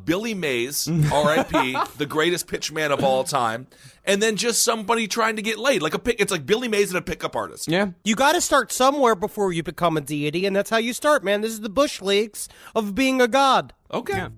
Billy Mays, R.I.P., the greatest pitchman of all time, and then just somebody trying to get laid. It's like Billy Mays and a pickup artist. Yeah. You got to start somewhere before you become a deity, and that's how you start, man. This is the bush leagues of being a god. Okay. Yeah.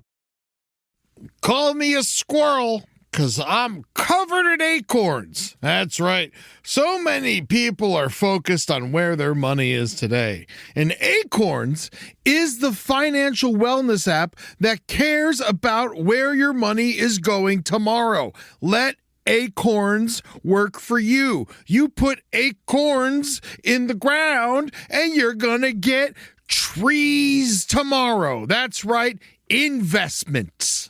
Call me a squirrel, 'cause I'm covered in acorns. That's right. So many people are focused on where their money is today. And Acorns is the financial wellness app that cares about where your money is going tomorrow. Let Acorns work for you. You put acorns in the ground and you're gonna get trees tomorrow. That's right, investments.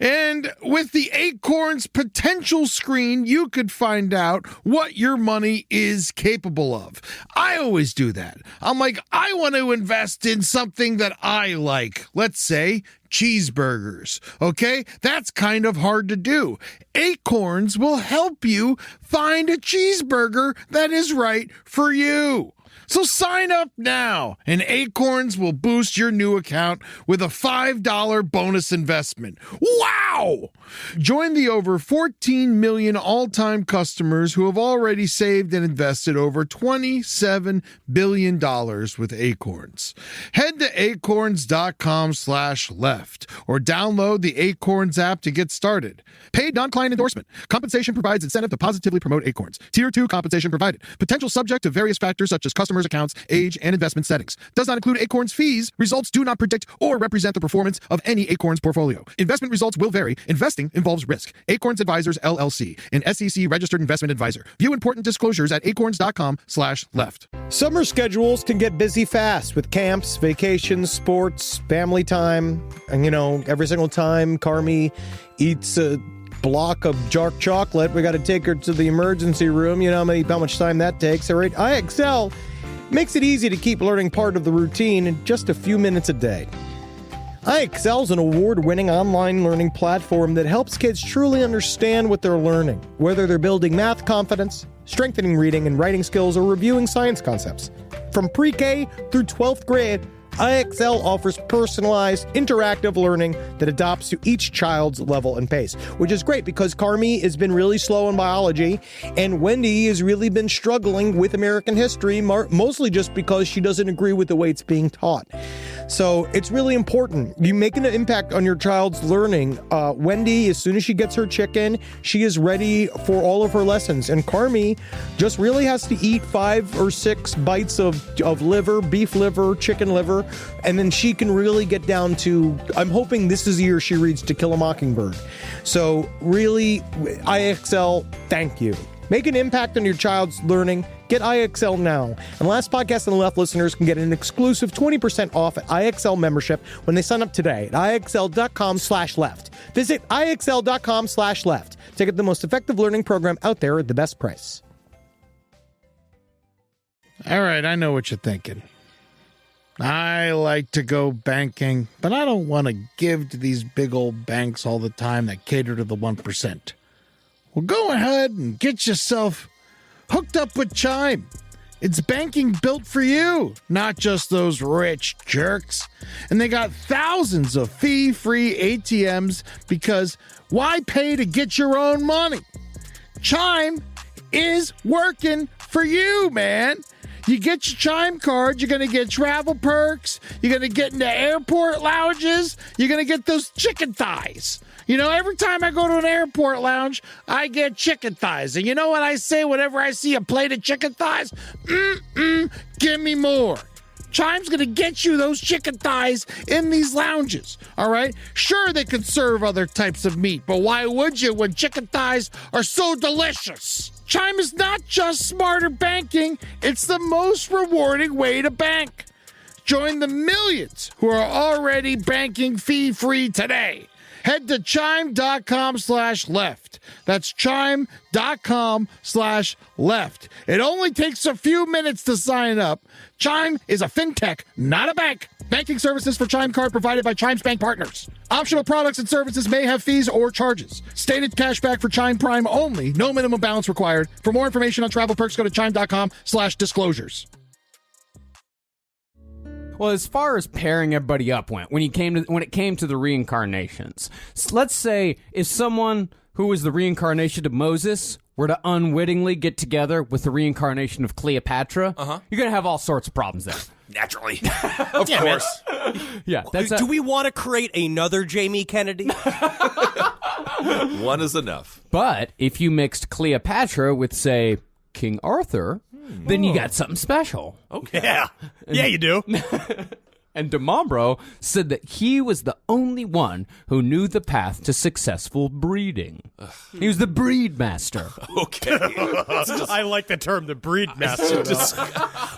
And with the Acorns potential screen, you could find out what your money is capable of. I always do that. I'm like, I want to invest in something that I like. Let's say cheeseburgers. Okay? That's kind of hard to do. Acorns will help you find a cheeseburger that is right for you. So sign up now, and Acorns will boost your new account with a $5 bonus investment. Wow! Join the over 14 million all-time customers who have already saved and invested over $27 billion with Acorns. Head to acorns.com/left or download the Acorns app to get started. Paid non-client endorsement. Compensation provides incentive to positively promote Acorns. Tier 2 compensation provided. Potential subject to various factors such as customers' accounts, age, and investment settings. Does not include Acorns fees. Results do not predict or represent the performance of any Acorns portfolio. Investment results will vary. Investing involves risk. Acorns Advisors, LLC, an SEC registered investment advisor. View important disclosures at acorns.com/left. Summer schedules can get busy fast with camps, vacations, sports, family time. And, every single time Carmi eats a block of dark chocolate, we got to take her to the emergency room. You know how much time that takes. All right, IXL makes it easy to keep learning part of the routine in just a few minutes a day. IXL is an award-winning online learning platform that helps kids truly understand what they're learning, whether they're building math confidence, strengthening reading and writing skills, or reviewing science concepts. From pre-K through 12th grade, IXL offers personalized, interactive learning that adapts to each child's level and pace, which is great because Carmi has been really slow in biology, and Wendy has really been struggling with American history, mostly just because she doesn't agree with the way it's being taught. So it's really important. You making an impact on your child's learning. Wendy, as soon as she gets her chicken, she is ready for all of her lessons. And Carmi just really has to eat 5 or 6 bites of liver, beef liver, chicken liver, and then she can really get down to, I'm hoping this is the year she reads To Kill a Mockingbird. So really, IXL, thank you. Make an impact on your child's learning. Get IXL now. And Last Podcast on the Left listeners can get an exclusive 20% off at IXL membership when they sign up today at IXL.com/left. Visit IXL.com/left to get the most effective learning program out there at the best price. All right, I know what you're thinking. I like to go banking, but I don't want to give to these big old banks all the time that cater to the 1%. Well, go ahead and get yourself hooked up with Chime. It's banking built for you, not just those rich jerks. And they got thousands of fee-free ATMs because why pay to get your own money? Chime is working for you, man. You get your Chime card, you're going to get travel perks, you're going to get into airport lounges, you're going to get those chicken thighs. Every time I go to an airport lounge, I get chicken thighs. And you know what I say whenever I see a plate of chicken thighs? Give me more. Chime's going to get you those chicken thighs in these lounges, all right? Sure, they could serve other types of meat, but why would you when chicken thighs are so delicious? Chime is not just smarter banking, it's the most rewarding way to bank. Join the millions who are already banking fee-free today. Head to chime.com/left. That's chime.com/left. It only takes a few minutes to sign up. Chime is a fintech, not a bank. Banking services for Chime Card provided by Chime's bank partners. Optional products and services may have fees or charges. Stated cashback for Chime Prime only. No minimum balance required. For more information on travel perks, go to chime.com/disclosures. Well, as far as pairing everybody up went, when it came to the reincarnations, let's say if someone who was the reincarnation of Moses were to unwittingly get together with the reincarnation of Cleopatra, you're gonna have all sorts of problems there. Naturally, of course. Yeah. Do we want to create another Jamie Kennedy? One is enough. But if you mixed Cleopatra with, say, King Arthur, then you got something special. Okay. Yeah, you do. And Mambro said that he was the only one who knew the path to successful breeding. He was the breed master. Okay. I like the term, the breed master.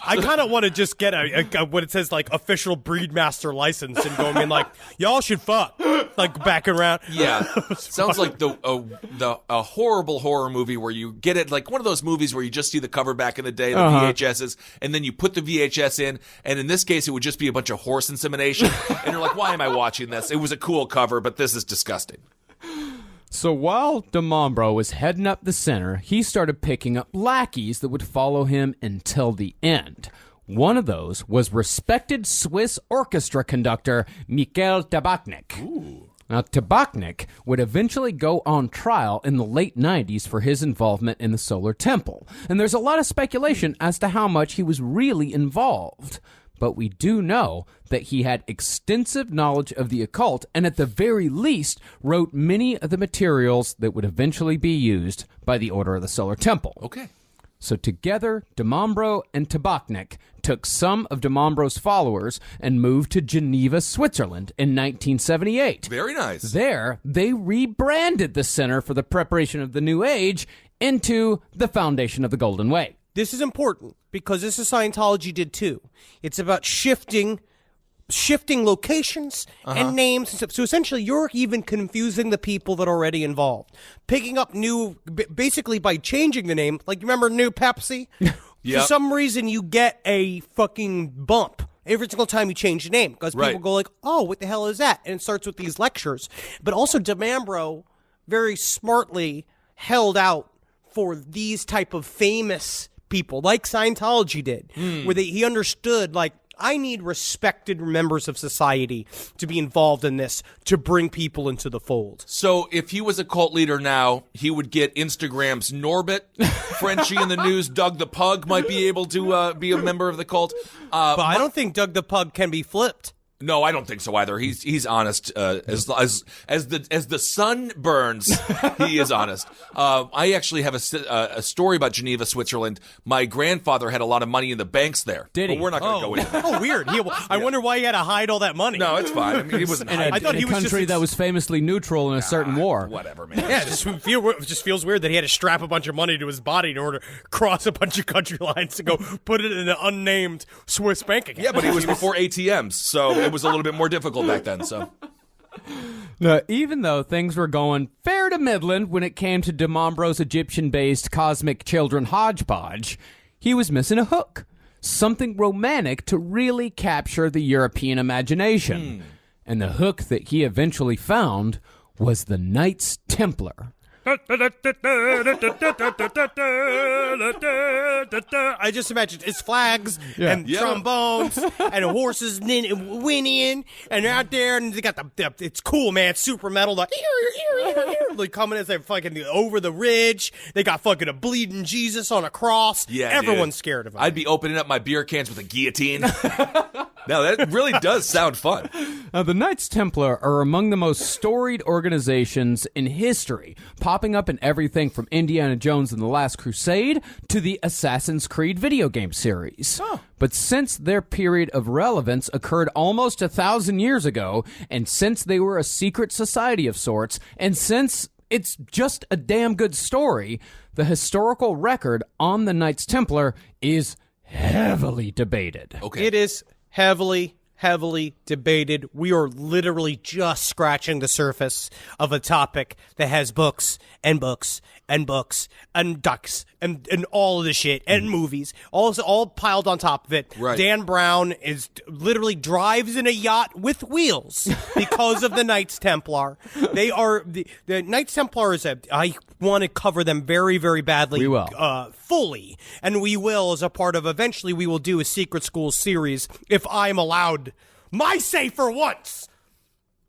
I kind of want to just get a what it says, like, official breed master license and go in like, y'all should fuck. Like, back around. Yeah. Sounds like a horrible horror movie where you get it, like one of those movies where you just see the cover back in the day, the VHSs, and then you put the VHS in, and in this case it would just be a bunch of horse insemination, and you're like, why am I watching this? It was a cool cover, but this is disgusting. So while Mambro was heading up the center, he started picking up lackeys that would follow him until the end. One of those was respected Swiss orchestra conductor Michael Tabachnik. Now, Tabachnik would eventually go on trial in the late 90s for his involvement in the Solar Temple. And there's a lot of speculation as to how much he was really involved. But we do know that he had extensive knowledge of the occult and at the very least wrote many of the materials that would eventually be used by the Order of the Solar Temple. Okay. So together, de Mambro and Tabachnik took some of de Mambro's followers and moved to Geneva, Switzerland in 1978. Very nice. There, they rebranded the Center for the Preparation of the New Age into the Foundation of the Golden Way. This is important because this is Scientology did too. It's about shifting locations and names and stuff. So essentially, you're even confusing the people that are already involved. Picking up new, basically by changing the name, like remember New Pepsi? For some reason, you get a fucking bump every single time you change the name because people go like, oh, what the hell is that? And it starts with these lectures. But also de Mambro very smartly held out for these type of famous people like Scientology did, where he understood like, I need respected members of society to be involved in this to bring people into the fold. So if he was a cult leader now, he would get Instagram's Norbit, Frenchie in the News, Doug the Pug might be able to be a member of the cult. But I don't think Doug the Pug can be flipped. No, I don't think so either. He's honest. As the sun burns, he is honest. I actually have a story about Geneva, Switzerland. My grandfather had a lot of money in the banks there. Did he? But we're not going to go into that. Oh, weird. I wonder why he had to hide all that money. No, it's fine. I mean, he wasn't. I thought he was a country that was famously neutral in a certain war. Whatever, man. Yeah, it just feels weird that he had to strap a bunch of money to his body in order to cross a bunch of country lines to go put it in an unnamed Swiss bank account. Yeah, but he was before ATMs, so it was a little bit more difficult back then. So, now, even though things were going fair to Midland when it came to de Mambro's Egyptian-based Cosmic Children hodgepodge, he was missing a hook, something romantic to really capture the European imagination. And the hook that he eventually found was the Knights Templar. I just imagine it's flags and trombones and horses whinnying and they're out there and they got it's cool, man. It's super metal, like like coming as they're fucking over the ridge. They got fucking a bleeding Jesus on a cross. Yeah, everyone's scared of him. I'd be opening up my beer cans with a guillotine. No, that really does sound fun. Now, the Knights Templar are among the most storied organizations in history, popping up in everything from Indiana Jones and the Last Crusade to the Assassin's Creed video game series. But since their period of relevance occurred almost 1,000 years ago, and since they were a secret society of sorts, and since it's just a damn good story, the historical record on the Knights Templar is heavily debated. Okay. It is heavily debated. We are literally just scratching the surface of a topic that has books and books and books and ducks and all of the shit and movies all piled on top of it. Right. Dan Brown literally drives in a yacht with wheels because of the Knights Templar. They are the Knights Templar I want to cover them very, very badly. We will. Fully. And we will, as a part of, eventually we will do a Secret School series if I'm allowed my say for once.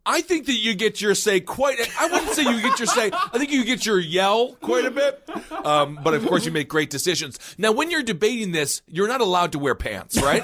I think that you get your say I wouldn't say you get your say. I think you get your yell quite a bit. But of course you make great decisions. Now, when you're debating this, you're not allowed to wear pants, right?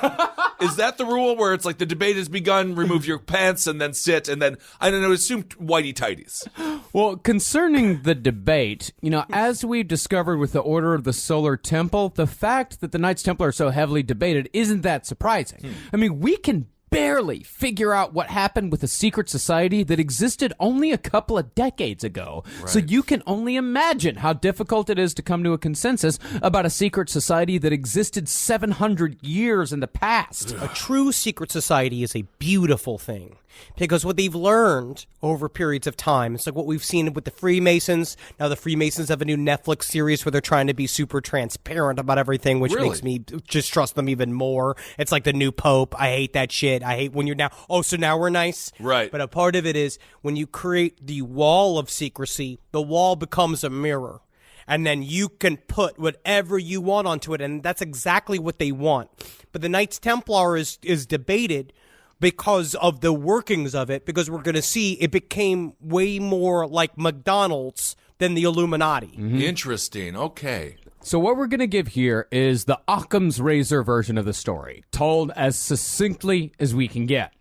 Is that the rule where it's like the debate has begun, remove your pants and then sit and then, I don't know, assume whitey tighties? Well, concerning the debate, as we've discovered with the Order of the Solar Temple, the fact that the Knights Templar are so heavily debated isn't that surprising. I mean, we can barely figure out what happened with a secret society that existed only a couple of decades ago. Right. So you can only imagine how difficult it is to come to a consensus about a secret society that existed 700 years in the past. A true secret society is a beautiful thing. Because what they've learned over periods of time, it's like what we've seen with the Freemasons. Now the Freemasons have a new Netflix series where they're trying to be super transparent about everything, which makes me just trust them even more. It's like the new Pope. I hate that shit. I hate when you're now, so now we're nice. Right. But a part of it is when you create the wall of secrecy, the wall becomes a mirror. and then you can put whatever you want onto it, and that's exactly what they want. But the Knights Templar is debated because of the workings of it, because we're going to see it became way more like McDonald's than the Illuminati. Interesting. Okay. So what we're going to give here is the Occam's razor version of the story, told as succinctly as we can get.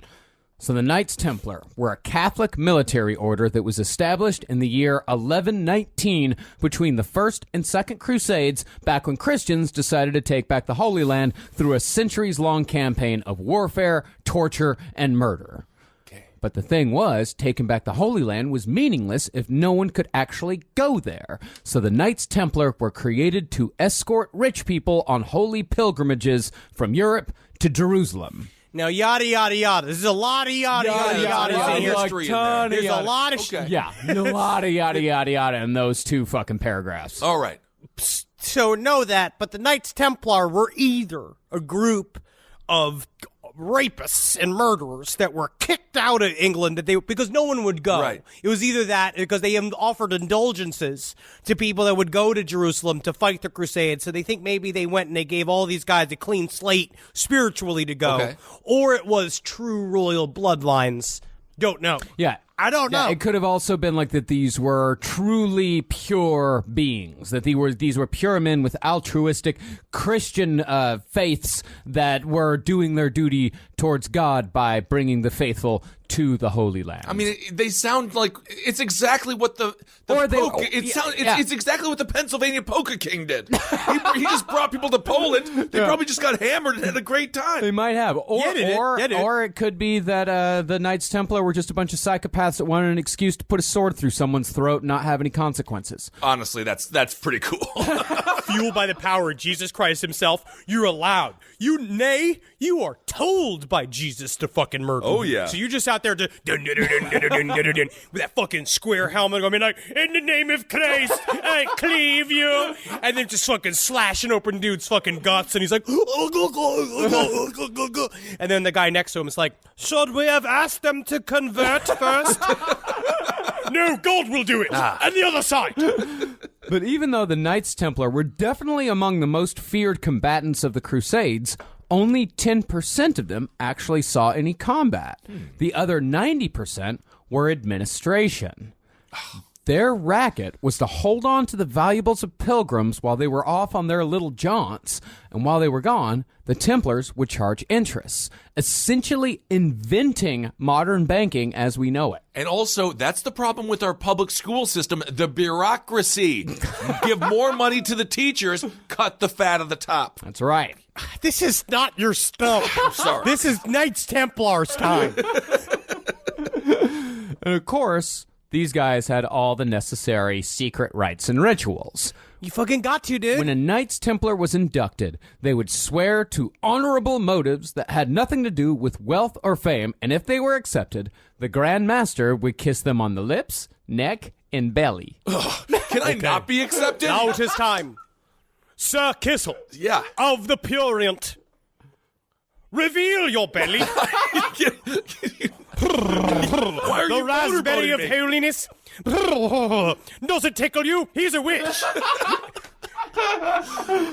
So the Knights Templar were a Catholic military order that was established in the year 1119 between the First and Second Crusades, back when Christians decided to take back the Holy Land through a centuries-long campaign of warfare, torture, and murder. But the thing was, taking back the Holy Land was meaningless if no one could actually go there. So the Knights Templar were created to escort rich people on holy pilgrimages from Europe to Jerusalem. Now, yada, yada, yada. There's a lot of yada, yada, yada in here. There's a lot of shit. Yeah, a lot of yada, yada, yada in those two fucking paragraphs. All right. So know that, but the Knights Templar were either a group of rapists and murderers that were kicked out of England because no one would go. Right. It was either that because they offered indulgences to people that would go to Jerusalem to fight the Crusades. So they think maybe they went and they gave all these guys a clean slate spiritually to go. Okay. Or it was true royal bloodlines. Don't know. Yeah. I don't know. It could have also been like that these were truly pure beings, that these were pure men with altruistic Christian faiths that were doing their duty towards God by bringing the faithful to the Holy Land. I mean, they sound like it's exactly what it's exactly what the Pennsylvania Polka King did. He just brought people to Poland. They probably just got hammered and had a great time. They might have, or it could be that the Knights Templar were just a bunch of psychopaths that wanted an excuse to put a sword through someone's throat and not have any consequences. Honestly, that's pretty cool. Fueled by the power of Jesus Christ himself, you're allowed. You are told by Jesus to fucking murder. Oh, you. yeah. So you're just out there with that fucking square helmet. I mean, like, in the name of Christ, I cleave you. And then just fucking slashing open dude's fucking guts. And he's like, and then the guy next to him is like, should we have asked them to convert first? No, God will do it. And the other side. But even though the Knights Templar were definitely among the most feared combatants of the Crusades, only 10% of them actually saw any combat. The other 90% were administration. Their racket was to hold on to the valuables of pilgrims while they were off on their little jaunts, and while they were gone, the Templars would charge interest, essentially inventing modern banking as we know it. And also, that's the problem with our public school system, the bureaucracy. Give more money to the teachers, cut the fat at the top. That's right. This is not your stuff. I'm sorry. This is Knights Templars time. And of course, these guys had all the necessary secret rites and rituals. You fucking got to, dude. When a Knights Templar was inducted, they would swear to honorable motives that had nothing to do with wealth or fame, and if they were accepted, the Grand Master would kiss them on the lips, neck, and belly. Can I not be accepted? Now it is time. Sir Kissel. Yeah. Of the Purient. Reveal your belly. Why are The you raspberry of motorboating me? holiness. Does it tickle you? He's a witch.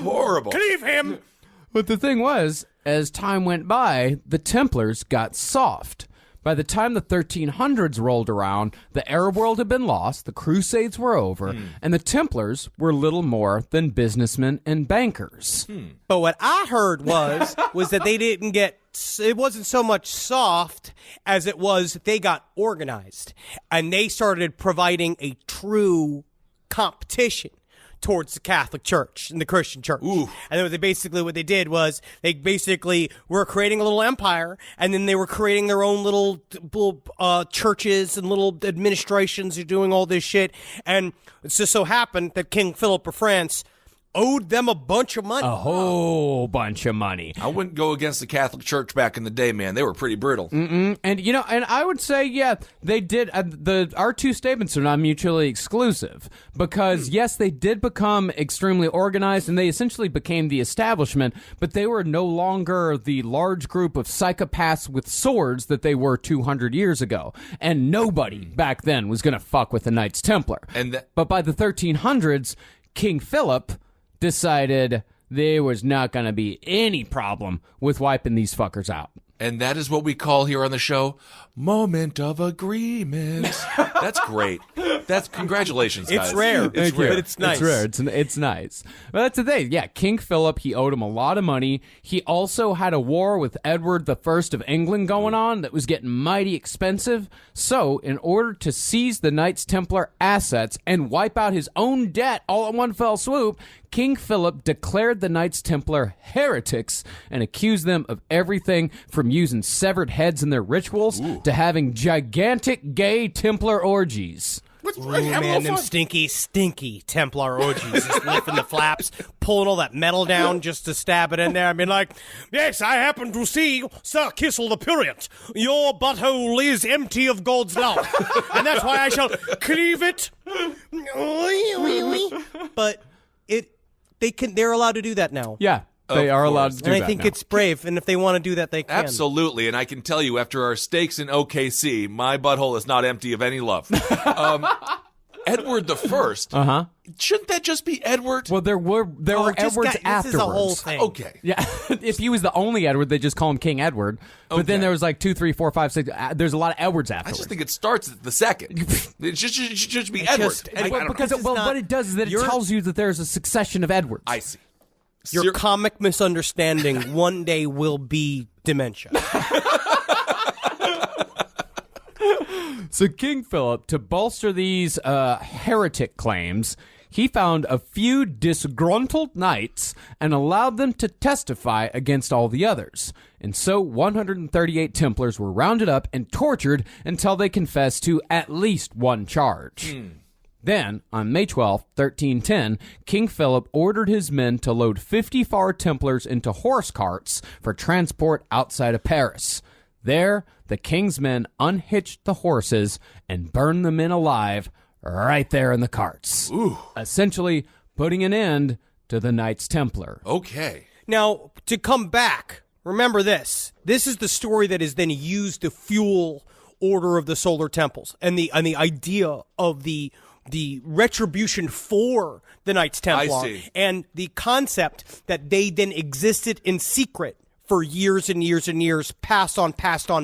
Horrible. Cleave him. But the thing was, as time went by, the Templars got soft. By the time the 1300s rolled around, the Arab world had been lost, the Crusades were over, and the Templars were little more than businessmen and bankers. But what I heard was that they didn't get, it wasn't so much soft as it was they got organized. And they started providing a true competition towards the Catholic Church and the Christian Church. Ooh. And then what they did was they basically were creating a little empire, and then they were creating their own little churches and little administrations who doing all this shit. And it just so happened that King Philip of France owed them a bunch of money. A whole bunch of money. I wouldn't go against the Catholic Church back in the day, man. They were pretty brutal. And I would say, yeah, they did. Our two statements are not mutually exclusive because, yes, they did become extremely organized and they essentially became the establishment, but they were no longer the large group of psychopaths with swords that they were 200 years ago. And nobody back then was going to fuck with the Knights Templar. And but by the 1300s, King Philip decided there was not going to be any problem with wiping these fuckers out. And that is what we call here on the show, moment of agreement. That's great. That's congratulations, guys. It's rare. It's rare. But it's nice. It's rare. It's nice. But that's the thing. Yeah, King Philip, he owed him a lot of money. He also had a war with Edward I of England going on that was getting mighty expensive. So, in order to seize the Knights Templar assets and wipe out his own debt all in one fell swoop, King Philip declared the Knights Templar heretics and accused them of everything from using severed heads in their rituals to having gigantic gay Templar orgies. Ooh, man, them stinky Templar orgies, just lifting the flaps, pulling all that metal down just to stab it in there. I mean, like, yes, I happen to see Sir Kissel the Prurient. Your butthole is empty of God's love, and that's why I shall cleave it. But they're allowed to do that now. Yeah. They are allowed to do that. And I think now. it's brave, and if they want to do that, they can. Absolutely, and I can tell you, after our stakes in OKC, my butthole is not empty of any love. Edward the First. Shouldn't that just be Edward? Well, there were Edwards afterwards. This is a whole thing. Okay. Yeah, if he was the only Edward, they just call him King Edward. But then there was like 2, 3, 4, 5, 6. There's a lot of Edwards I afterwards. just think it starts at the second. It should just be Edward. What it does is that it tells you that there's a succession of Edwards. I see. Your comic misunderstanding one day will be dementia. So King Philip, to bolster these heretic claims, he found a few disgruntled knights and allowed them to testify against all the others. And so 138 Templars were rounded up and tortured until they confessed to at least one charge. Then, on May 12, 1310, King Philip ordered his men to load 54 Templars into horse carts for transport outside of Paris. There, the king's men unhitched the horses and burned the men alive right there in the carts. Ooh. Essentially putting an end to the Knights Templar. Okay. Now, to come back, remember this. This is the story that is then used to fuel Order of the Solar Temples and the idea of the retribution for the Knights Templar. I see. And the concept that they then existed in secret for years and years and years, passed on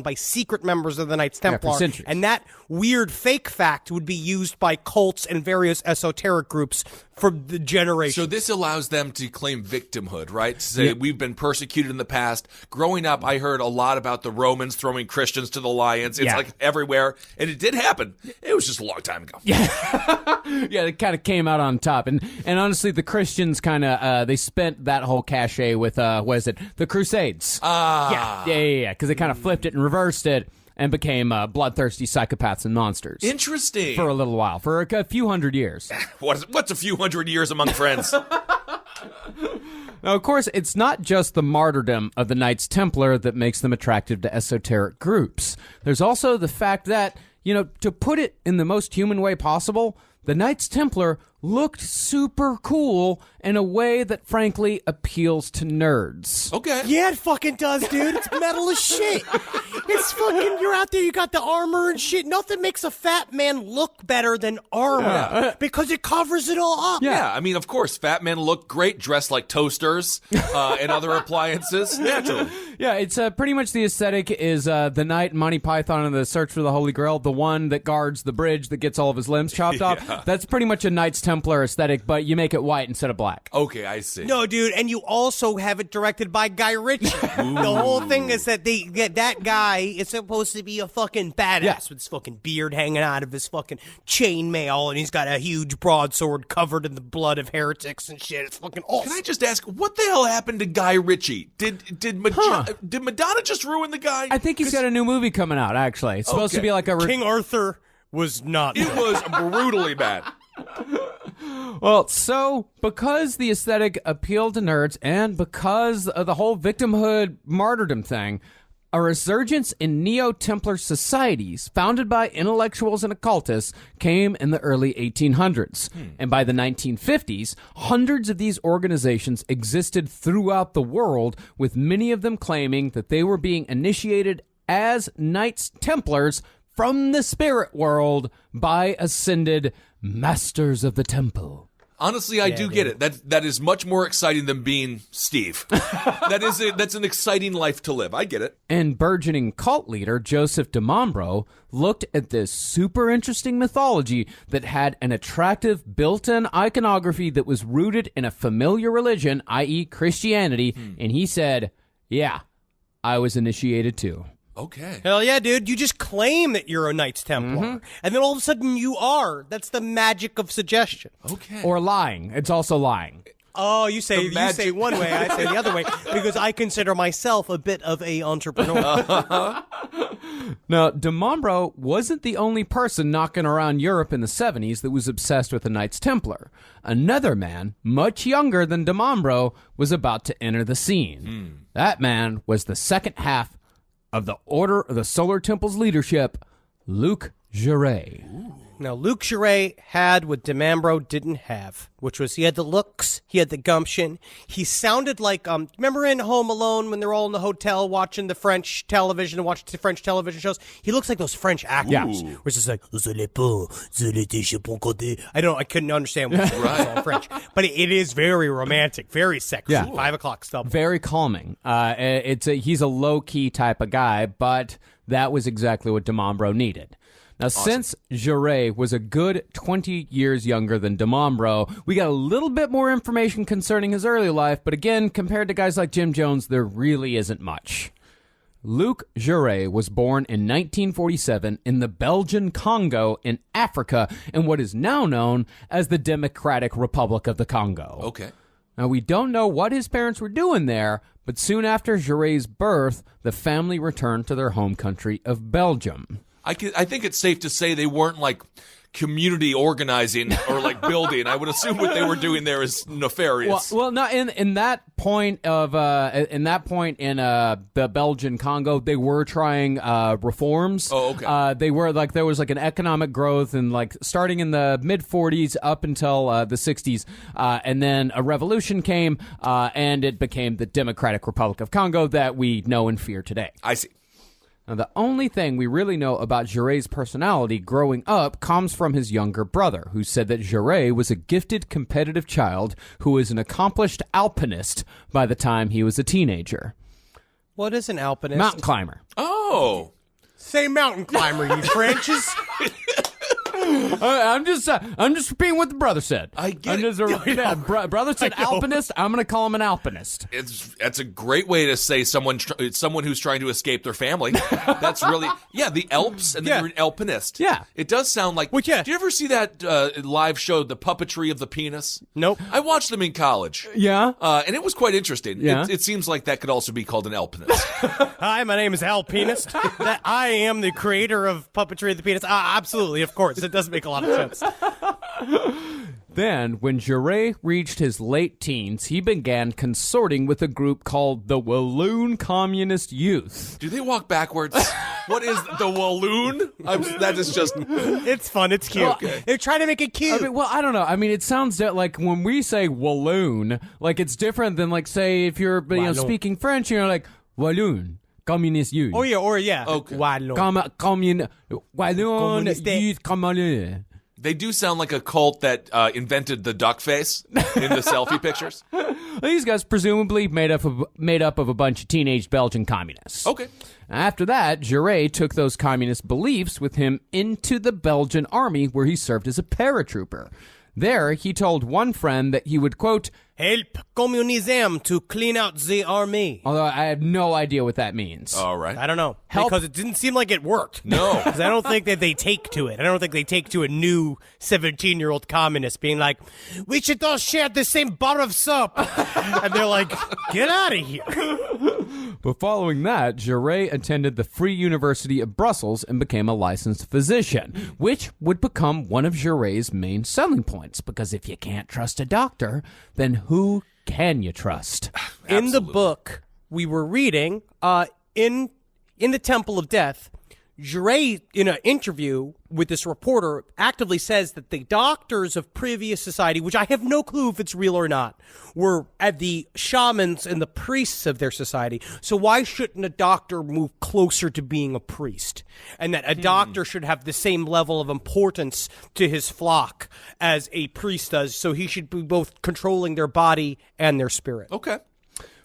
by secret members of the Knights Templar. for centuries. And that weird fake fact would be used by cults and various esoteric groups for the generation. So this allows them to claim victimhood, right? To say, we've been persecuted in the past. Growing up, I heard a lot about the Romans throwing Christians to the lions. It's like everywhere. And it did happen. It was just a long time ago. Yeah, it kind of came out on top. And honestly, the Christians kind of, they spent that whole cachet with, the Crusades. Yeah, because they kind of flipped it and reversed it and became bloodthirsty psychopaths and monsters. Interesting. For a little while, for a few hundred years. What's a few hundred years among friends? Now, of course, it's not just the martyrdom of the Knights Templar that makes them attractive to esoteric groups. There's also the fact that, to put it in the most human way possible, the Knights Templar looked super cool in a way that frankly appeals to nerds. Okay. Yeah, it fucking does, dude. It's metal as shit. It's fucking, you're out there, you got the armor and shit. Nothing makes a fat man look better than armor because it covers it all up. Yeah, I mean, of course, fat men look great dressed like toasters and other appliances. Naturally. Yeah, it's pretty much the aesthetic is the knight in Monty Python and the Search for the Holy Grail, the one that guards the bridge that gets all of his limbs chopped off. That's pretty much a Knights Templar aesthetic, but you make it white instead of black. Okay, I see. No, dude, and you also have it directed by Guy Ritchie. The whole thing is that that guy is supposed to be a fucking badass with his fucking beard hanging out of his fucking chainmail, and he's got a huge broadsword covered in the blood of heretics and shit. It's fucking awesome. Can I just ask, what the hell happened to Guy Ritchie? Did Madonna just ruin the guy? I think he's got a new movie coming out, actually. It's supposed to be like a... King Arthur was not It was brutally bad. Well, so because the aesthetic appealed to nerds and because of the whole victimhood martyrdom thing, a resurgence in Neo-Templar societies founded by intellectuals and occultists came in the early 1800s. And by the 1950s, hundreds of these organizations existed throughout the world, with many of them claiming that they were being initiated as Knights Templars from the spirit world by ascended Masters of the Temple. Honestly, I do get it. That is much more exciting than being Steve. That's an exciting life to live. I get it. And burgeoning cult leader Joseph de Mambro looked at this super interesting mythology that had an attractive built-in iconography that was rooted in a familiar religion, i.e. Christianity, and he said, yeah, I was initiated too. Okay. Hell yeah, dude. You just claim that you're a Knights Templar. And then all of a sudden you are. That's the magic of suggestion. Okay. Or lying. It's also lying. Oh, you say one way, I say the other way, because I consider myself a bit of a entrepreneur. Now, de Mambro wasn't the only person knocking around Europe in the 70s that was obsessed with the Knights Templar. Another man, much younger than de Mambro, was about to enter the scene. That man was the second half of the Order of the Solar Temple's leadership, Luc Jouret. Now, Luc Jouret had what de Mambro didn't have, which was he had the looks, he had the gumption. He sounded like, remember in Home Alone when they're all in the hotel watching the French television and watching the French television shows? He looks like those French actors. Which is like, I couldn't understand what was all in French. But it is very romantic, very sexy. Yeah. 5 o'clock stuff. Very calming. He's a low-key type of guy, but that was exactly what de Mambro needed. Now, since Jouret was a good 20 years younger than de Mambro, we got a little bit more information concerning his early life, but again, compared to guys like Jim Jones, there really isn't much. Luc Jouret was born in 1947 in the Belgian Congo in Africa in what is now known as the Democratic Republic of the Congo. Okay. Now, we don't know what his parents were doing there, but soon after Jouret's birth, the family returned to their home country of Belgium. I think it's safe to say they weren't like community organizing or like building. I would assume what they were doing there is nefarious. Well, no. In that point in the Belgian Congo, they were trying reforms. Oh, okay. They were like there was like an economic growth and like starting in the mid 40s up until the 60s, and then a revolution came, and it became the Democratic Republic of Congo that we know and fear today. I see. Now, the only thing we really know about Jouret's personality growing up comes from his younger brother, who said that Jouret was a gifted, competitive child who was an accomplished alpinist by the time he was a teenager. What is an alpinist? Mountain climber. Oh. Say mountain climber, you Frenches. I'm just repeating what the brother said. I get it. Brother said alpinist. I'm going to call him an alpinist. That's a great way to say someone who's trying to escape their family. That's really the Alps, and then you're an alpinist. Yeah, it does sound like. Well, yeah. Did you ever see that live show, The Puppetry of the Penis? Nope. I watched them in college. Yeah, and it was quite interesting. Yeah. It seems like that could also be called an alpinist. Hi, my name is Alpinist. I am the creator of Puppetry of the Penis. Absolutely, of course. It does make a lot of sense. Then, when Jouret reached his late teens, he began consorting with a group called the Walloon Communist Youth. Do they walk backwards? What is the Walloon? That is just... It's fun. It's cute. Okay. They're trying to make it cute. I don't know. I mean, it sounds like when we say Walloon, like it's different than like, say, if you're speaking French, you're like, Walloon. Communist Youth. Oh, yeah. Okay. Wallon. Walloon Youth Communist. They do sound like a cult that invented the duck face in the selfie pictures. These guys presumably made up of a bunch of teenage Belgian communists. Okay. After that, Jouret took those communist beliefs with him into the Belgian army, where he served as a paratrooper. There, he told one friend that he would, quote, help communism to clean out the army. Although I have no idea what that means. All right. I don't know. Help. Because it didn't seem like it worked. No. Because I don't think that they take to it. I don't think they take to a new 17-year-old communist being like, we should all share the same bar of soap. And they're like, get out of here. But following that, Jouret attended the Free University of Brussels and became a licensed physician, which would become one of Jouret's main selling points, because if you can't trust a doctor, then who can you trust? In the book we were reading, in the Temple of Death, Jouret, in an interview with this reporter, actively says that the doctors of previous society, which I have no clue if it's real or not, were at the shamans and the priests of their society. So why shouldn't a doctor move closer to being a priest? And that a doctor should have the same level of importance to his flock as a priest does. So he should be both controlling their body and their spirit. Okay.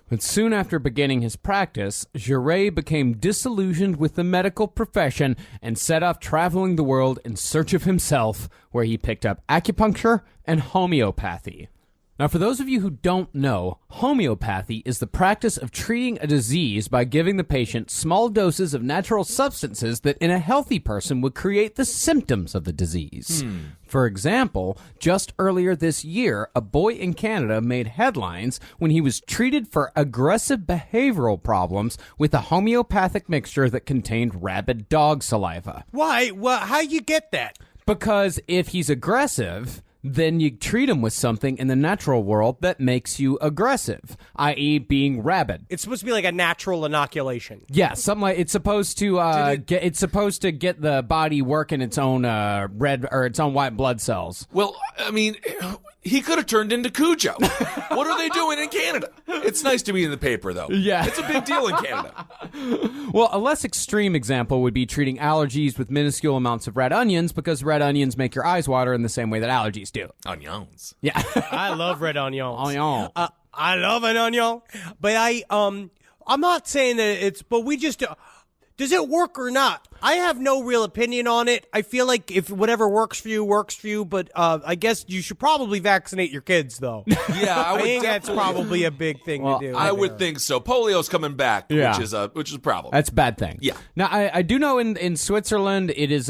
But soon after beginning his practice, Jouret became disillusioned with the medical profession and set off traveling the world in search of himself, where he picked up acupuncture and homeopathy. Now, for those of you who don't know, homeopathy is the practice of treating a disease by giving the patient small doses of natural substances that in a healthy person would create the symptoms of the disease. For example, just earlier this year, a boy in Canada made headlines when he was treated for aggressive behavioral problems with a homeopathic mixture that contained rabid dog saliva. Why? Well, how you get that? Because if he's aggressive, then you treat him with something in the natural world that makes you aggressive, i.e. being rabid. It's supposed to be like a natural inoculation. Yeah, something like it's supposed to get the body working its own red or its own white blood cells. Well, I mean, he could have turned into Cujo. What are they doing in Canada? It's nice to be in the paper, though. Yeah. It's a big deal in Canada. Well, a less extreme example would be treating allergies with minuscule amounts of red onions, because red onions make your eyes water in the same way that allergies do. Onions. Yeah. I love red onions. Onion. I love an onion, but I'm not saying that it's, but we just, does it work or not? I have no real opinion on it. I feel like if whatever works for you, but I guess you should probably vaccinate your kids, though. Yeah, I think that's probably a big thing to do. I would think so. Polio's coming back, Yeah. which is a problem. That's a bad thing. Yeah. Now, I do know in Switzerland it is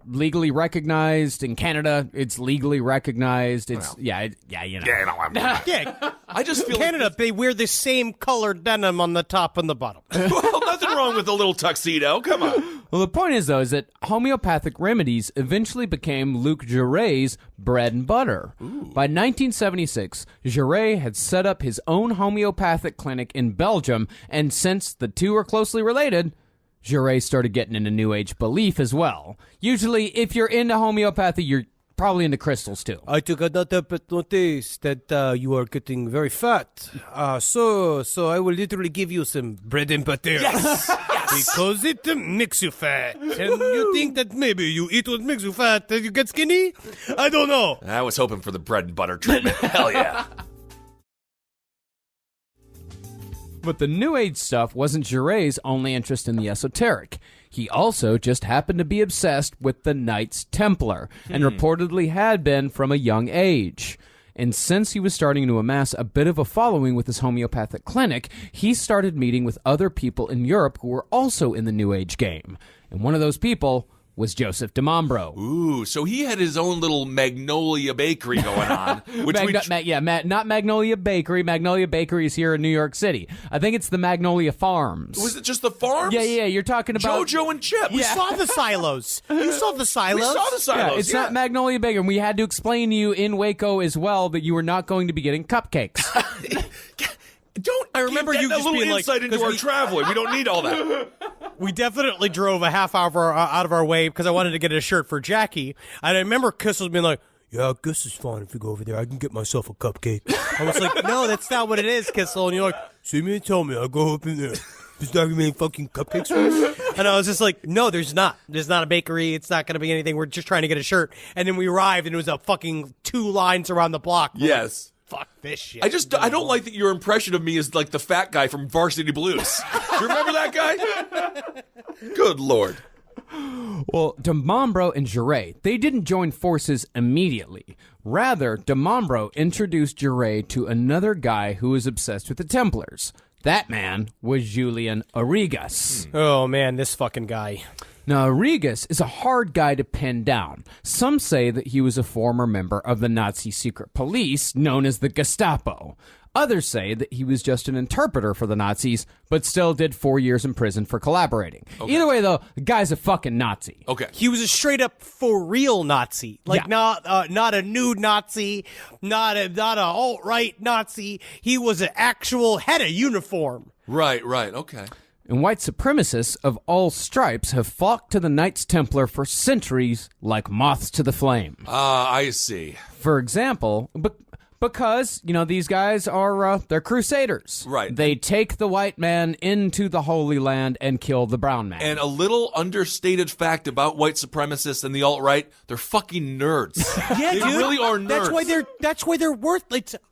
legally recognized. In Canada, it's legally recognized. It's you know. Yeah, I just feel Canada, they wear the same colored denim on the top and the bottom. well, nothing wrong with a little tuxedo. Come on. Well, the point is, though, is that homeopathic remedies eventually became Luc Jouret's bread and butter. By 1976, Jouret had set up his own homeopathic clinic in Belgium, and since the two are closely related, Jouret started getting into New Age belief as well. Usually, if you're into homeopathy, you're probably into crystals, too. I took another notice that you are getting very fat. So I will literally give you some bread and butter. Yes. Because it makes you fat. And you think that maybe you eat what makes you fat and you get skinny? I don't know. I was hoping for the bread and butter treatment. Hell yeah. But the New Age stuff wasn't Jouret's only interest in the esoteric. He also just happened to be obsessed with the Knights Templar, and reportedly had been from a young age. And since he was starting to amass a bit of a following with his homeopathic clinic, he started meeting with other people in Europe who were also in the New Age game. And one of those people was Joseph de Mambro. Ooh, so he had his own little Magnolia Bakery going on. Not Magnolia Bakery. Magnolia Bakery is here in New York City. I think it's the Magnolia Farms. Was it just the farms? Yeah, you're talking about... JoJo and Chip. We saw the silos. You saw the silos? We saw the silos, Yeah, it's not Magnolia Bakery. And we had to explain to you in Waco as well that you were not going to be getting cupcakes. I remember you just being like, insight into our traveling. We don't need all that. We definitely drove a half hour out of our way because I wanted to get a shirt for Jackie. And I remember Kissel being like, yeah, I guess it's fine if we go over there. I can get myself a cupcake. I was like, no, that's not what it is, Kissel. And you're like, see me and tell me. I'll go up in there. There's not going to be any fucking cupcakes for us? And I was just like, no, there's not. There's not a bakery. It's not going to be anything. We're just trying to get a shirt. And then we arrived, and it was a fucking 2 lines around the block. Yes. Fuck this shit. I don't like that your impression of me is like the fat guy from Varsity Blues. Do you remember that guy? Good Lord. Well, de Mambro and Jouret, they didn't join forces immediately. Rather, de Mambro introduced Jouret to another guy who was obsessed with the Templars. That man was Julian Arrigas. Oh, man, this fucking guy. Now, Arrigas is a hard guy to pin down. Some say that he was a former member of the Nazi secret police known as the Gestapo. Others say that he was just an interpreter for the Nazis, but still did 4 years in prison for collaborating. Okay. Either way, though, the guy's a fucking Nazi. Okay. He was a straight up for real Nazi. Like, not a nude Nazi, not a alt-right Nazi. He was an actual, had a uniform. Right, okay. And white supremacists of all stripes have flocked to the Knights Templar for centuries like moths to the flame. Ah, I see. For example, because, these guys are, they're crusaders. Right. They take the white man into the Holy Land and kill the brown man. And a little understated fact about white supremacists and the alt-right, they're fucking nerds. Yeah, they dude. really are nerds. That's why they're worth.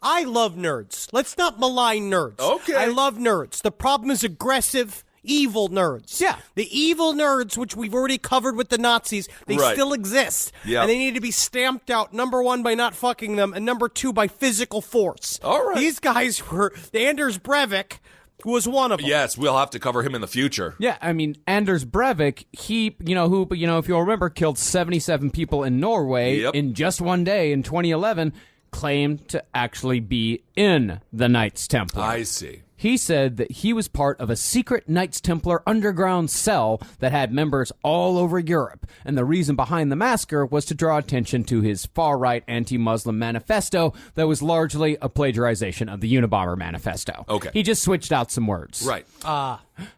I love nerds. Let's not malign nerds. Okay. I love nerds. The problem is aggressive, evil nerds. Yeah. The evil nerds, which we've already covered with the Nazis, they Right. still exist. Yep. And they need to be stamped out, number one, by not fucking them, and number two, by physical force. All right. These guys were, Anders Breivik was one of them. Yes, we'll have to cover him in the future. Yeah, I mean, Anders Breivik, he, if you'll remember, killed 77 people in Norway Yep. in just one day in 2011, claimed to actually be in the Knights Templar. I see. He said that he was part of a secret Knights Templar underground cell that had members all over Europe, and the reason behind the massacre was to draw attention to his far-right anti-Muslim manifesto that was largely a plagiarization of the Unabomber manifesto. Okay. He just switched out some words. Right.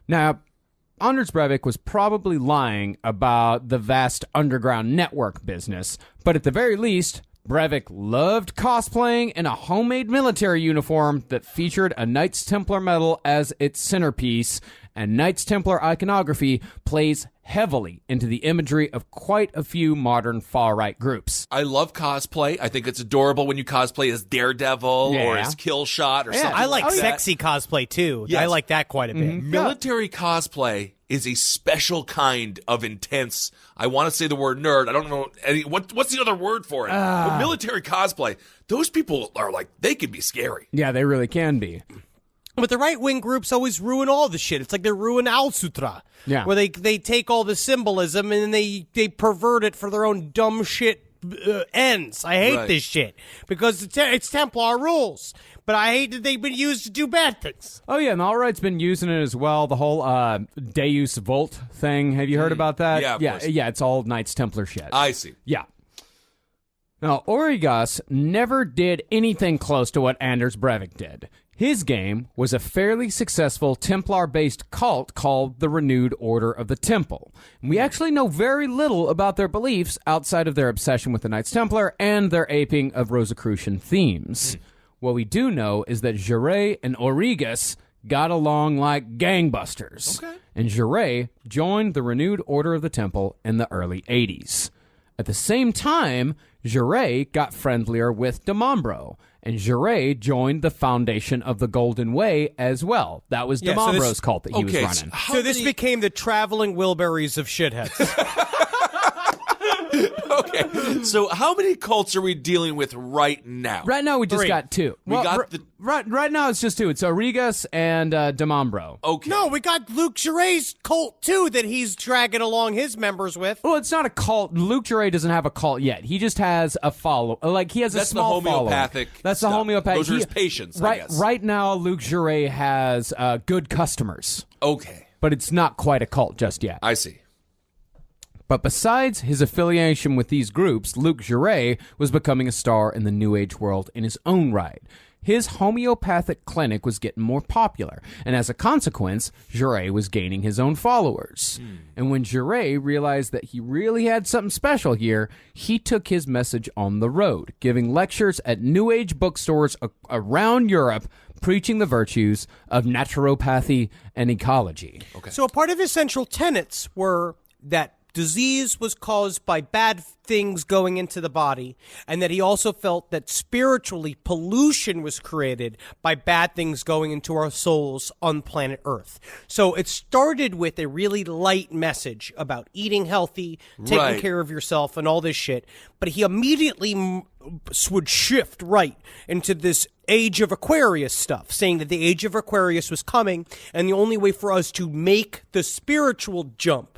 Now, Anders Breivik was probably lying about the vast underground network business, but at the very least, Breivik loved cosplaying in a homemade military uniform that featured a Knights Templar medal as its centerpiece, and Knights Templar iconography plays heavily into the imagery of quite a few modern far-right groups. I love cosplay. I think it's adorable when you cosplay as Daredevil or as Killshot or something I like that. sexy cosplay, too. Yes. I like that quite a bit. Military cosplay is a special kind of intense. I want to say the word nerd. I don't know what's the other word for it. But military cosplay. Those people are like, they can be scary. Yeah, they really can be. But the right-wing groups always ruin all the shit. It's like they ruin Al Sutra. Yeah. Where they take all the symbolism and then they pervert it for their own dumb shit ends. I hate Right. this shit. Because it's Templar rules. But I hate that they've been used to do bad things. Oh, yeah, and the alt-right's been using it as well, the whole Deus Vult thing. Have you heard about that? Yeah, of course. Yeah, it's all Knights Templar shit. I see. Yeah. Now, Origas never did anything close to what Anders Breivik did. His game was a fairly successful Templar-based cult called the Renewed Order of the Temple. We actually know very little about their beliefs outside of their obsession with the Knights Templar and their aping of Rosicrucian themes. What we do know is that Jouret and Origas got along like gangbusters. Okay. And Jouret joined the Renewed Order of the Temple in the early 80s. At the same time, Jouret got friendlier with de Mambro, and Jouret joined the Foundation of the Golden Way as well. That was de Mambro's cult that he was running. So this became the traveling Wilburys of shitheads. Okay, so how many cults are we dealing with right now? Right now, we just 3. got 2. Right now, it's just 2. It's Origas and de Mambro. Okay. No, we got Luke Jouret's cult, too, that he's dragging along his members with. Well, it's not a cult. Luke Jouret doesn't have a cult yet. He just has a follow. Like, he has That's a small the homeopathic following. That's stuff. the homeopathic. Those are his patients, I guess. Right now, Luke Jouret has good customers. Okay. But it's not quite a cult just yet. I see. But besides his affiliation with these groups, Luke Jouret was becoming a star in the New Age world in his own right. His homeopathic clinic was getting more popular, and as a consequence, Jouret was gaining his own followers. And when Jouret realized that he really had something special here, he took his message on the road, giving lectures at New Age bookstores around Europe, preaching the virtues of naturopathy and ecology. Okay. So a part of his central tenets were that disease was caused by bad things going into the body, and that he also felt that spiritually pollution was created by bad things going into our souls on planet Earth. So it started with a really light message about eating healthy, taking care of yourself, and all this shit. But he immediately would shift right into this Age of Aquarius stuff, saying that the Age of Aquarius was coming, and the only way for us to make the spiritual jump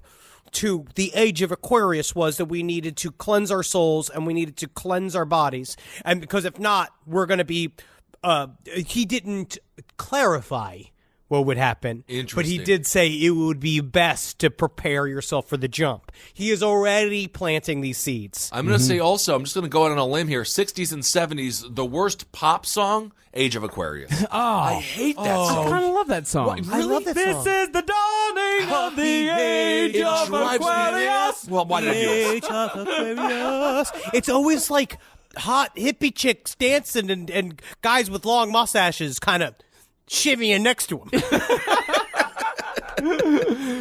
to the Age of Aquarius was that we needed to cleanse our souls and we needed to cleanse our bodies. And because if not, we're going to be, he didn't clarify what would happen. But he Interesting. did say it would be best to prepare yourself for the jump. He is already planting these seeds. I'm going to say also, I'm just going to go out on a limb here, 60s and 70s, the worst pop song, Age of Aquarius. I hate that I song. kind of love that song. What, I really? love that song. This is the dawning of the age It of drives me Aquarius. Well, why did I do Age of Aquarius. It's always like hot hippie chicks dancing and guys with long mustaches kind of shimmying next to him.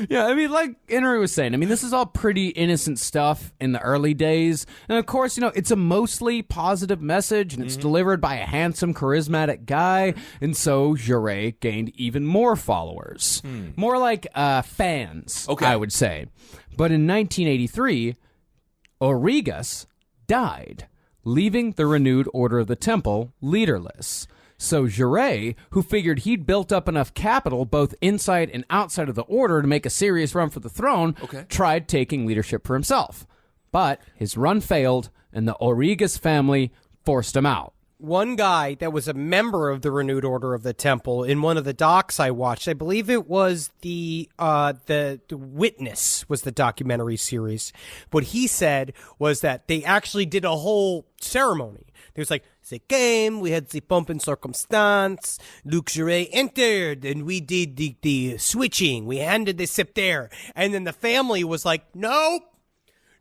Yeah, I mean, like Henry was saying, I mean, this is all pretty innocent stuff in the early days. And of course, you know, it's a mostly positive message, and it's delivered by a handsome, charismatic guy. And so Jouret gained even more followers. More like fans, Okay. I would say. But in 1983, Origas died, leaving the renewed Order of the Temple leaderless. So Jouret, who figured he'd built up enough capital both inside and outside of the order to make a serious run for the throne, tried taking leadership for himself. But his run failed, and the Origas family forced him out. One guy that was a member of the Renewed Order of the Temple in one of the docs I watched, I believe it was the Witness was the documentary series. What he said was that they actually did a whole ceremony. There was like, they came, we had the pomp and circumstance, Luc Jouret entered, and we did the switching, we handed the scepter, and then the family was like, nope.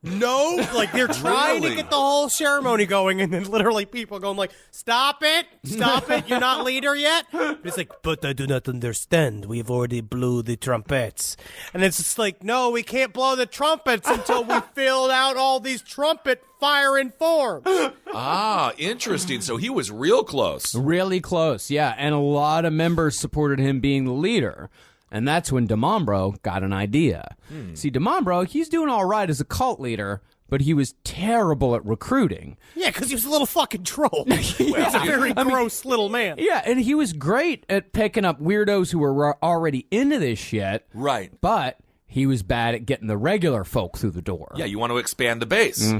No, like they're trying to get the whole ceremony going, and then literally people going like, stop it, you're not leader yet. But it's like, but I do not understand, we've already blew the trumpets. And it's just like, no, we can't blow the trumpets until we filled out all these trumpet firing forms. Ah, interesting. So he was real close. Really close, yeah. And a lot of members supported him being the leader. And that's when Mambro got an idea. See, Mambro, he's doing all right as a cult leader, but he was terrible at recruiting. Yeah, because he was a little fucking troll. He's a very gross little man. Yeah, and he was great at picking up weirdos who were already into this shit. Right. But he was bad at getting the regular folk through the door. Yeah, you want to expand the base.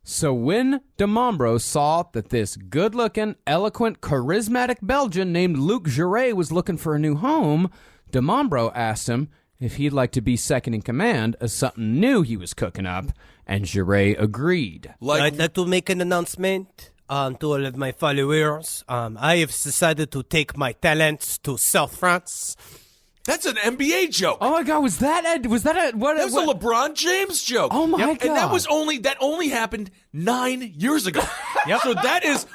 So when Mambro saw that this good-looking, eloquent, charismatic Belgian named Luc Jouret was looking for a new home, Mambro asked him if he'd like to be second in command of something new he was cooking up, and Jouret agreed. I'd like to make an announcement to all of my followers. I have decided to take my talents to South France. That's an NBA joke. Oh my God, was that a That was a LeBron James joke. Oh my God. And that only happened 9 years ago. So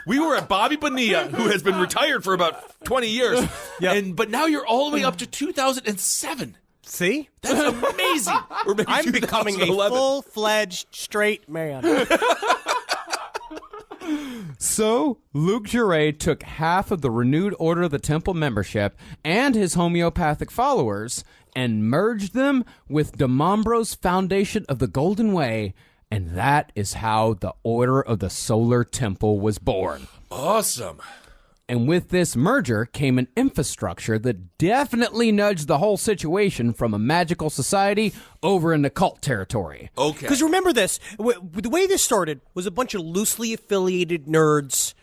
we were at Bobby Bonilla, who has been retired for about 20 years. But now you're all the way up to 2007. See? That's amazing. Or maybe I'm becoming a 2011. full-fledged straight man. So, Luc Jouret took half of the Renewed Order of the Temple membership and his homeopathic followers and merged them with Mambro's foundation of the Golden Way, and that is how the Order of the Solar Temple was born. Awesome. And with this merger came an infrastructure that definitely nudged the whole situation from a magical society over into cult territory. Okay. Because remember this, the way this started was a bunch of loosely affiliated nerds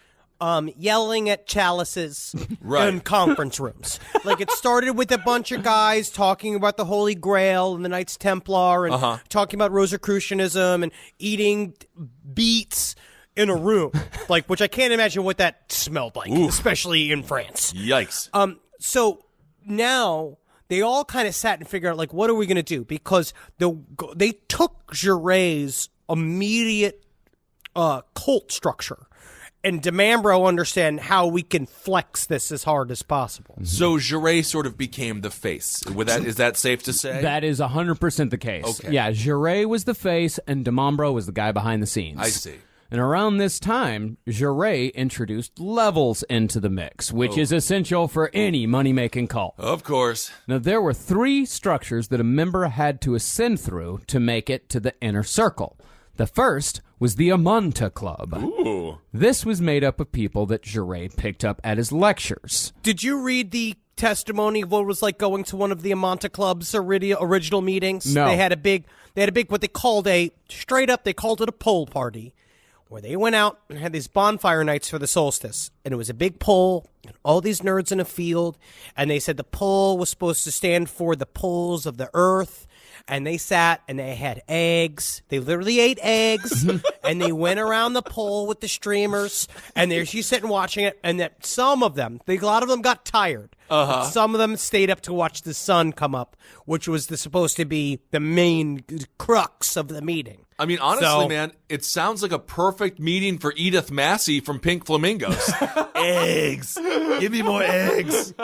yelling at chalices in conference rooms. Like, it started with a bunch of guys talking about the Holy Grail and the Knights Templar and talking about Rosicrucianism and eating beets in a room, like, which I can't imagine what that smelled like, especially in France. Yikes. So now they all kind of sat and figured out, like, what are we going to do? Because they took Jouret's immediate cult structure and Mambro understand how we can flex this as hard as possible. So Jouret sort of became the face. Is that safe to say? That is 100% the case. Okay. Yeah, Jouret was the face and Mambro was the guy behind the scenes. I see. And around this time, Jouret introduced levels into the mix, which is essential for any money-making cult. Of course. Now, there were 3 structures that a member had to ascend through to make it to the inner circle. The first was the Amanta Club. Ooh. This was made up of people that Jouret picked up at his lectures. Did you read the testimony of what it was like going to one of the Amanta Club's original meetings? No. They had a big, what they called they called it a poll party, where they went out and had these bonfire nights for the solstice. And it was a big pole, and all these nerds in a field. And they said the pole was supposed to stand for the poles of the earth. And they sat and they had eggs. They literally ate eggs. And they went around the pole with the streamers. And there she's sitting watching it. And that some of them, a lot of them got tired. Some of them stayed up to watch the sun come up, which was supposed to be the main crux of the meeting. I mean, honestly, man, it sounds like a perfect meeting for Edith Massey from Pink Flamingos. Eggs. Give me more eggs.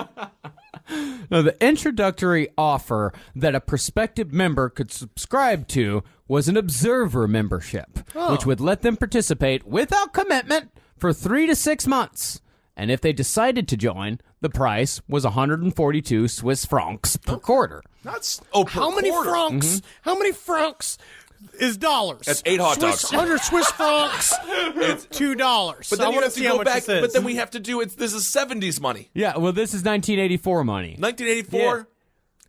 Now, the introductory offer that a prospective member could subscribe to was an observer membership, which would let them participate without commitment for 3 to 6 months. And if they decided to join, the price was 142 Swiss francs per quarter. That's How many francs? How many francs is dollars? That's 8 hot dogs. 100 Swiss francs. It's $2. But then I want to see how much back. this is. But then we have to do it. This is 70s money. Yeah, well, this is 1984 money. 1984.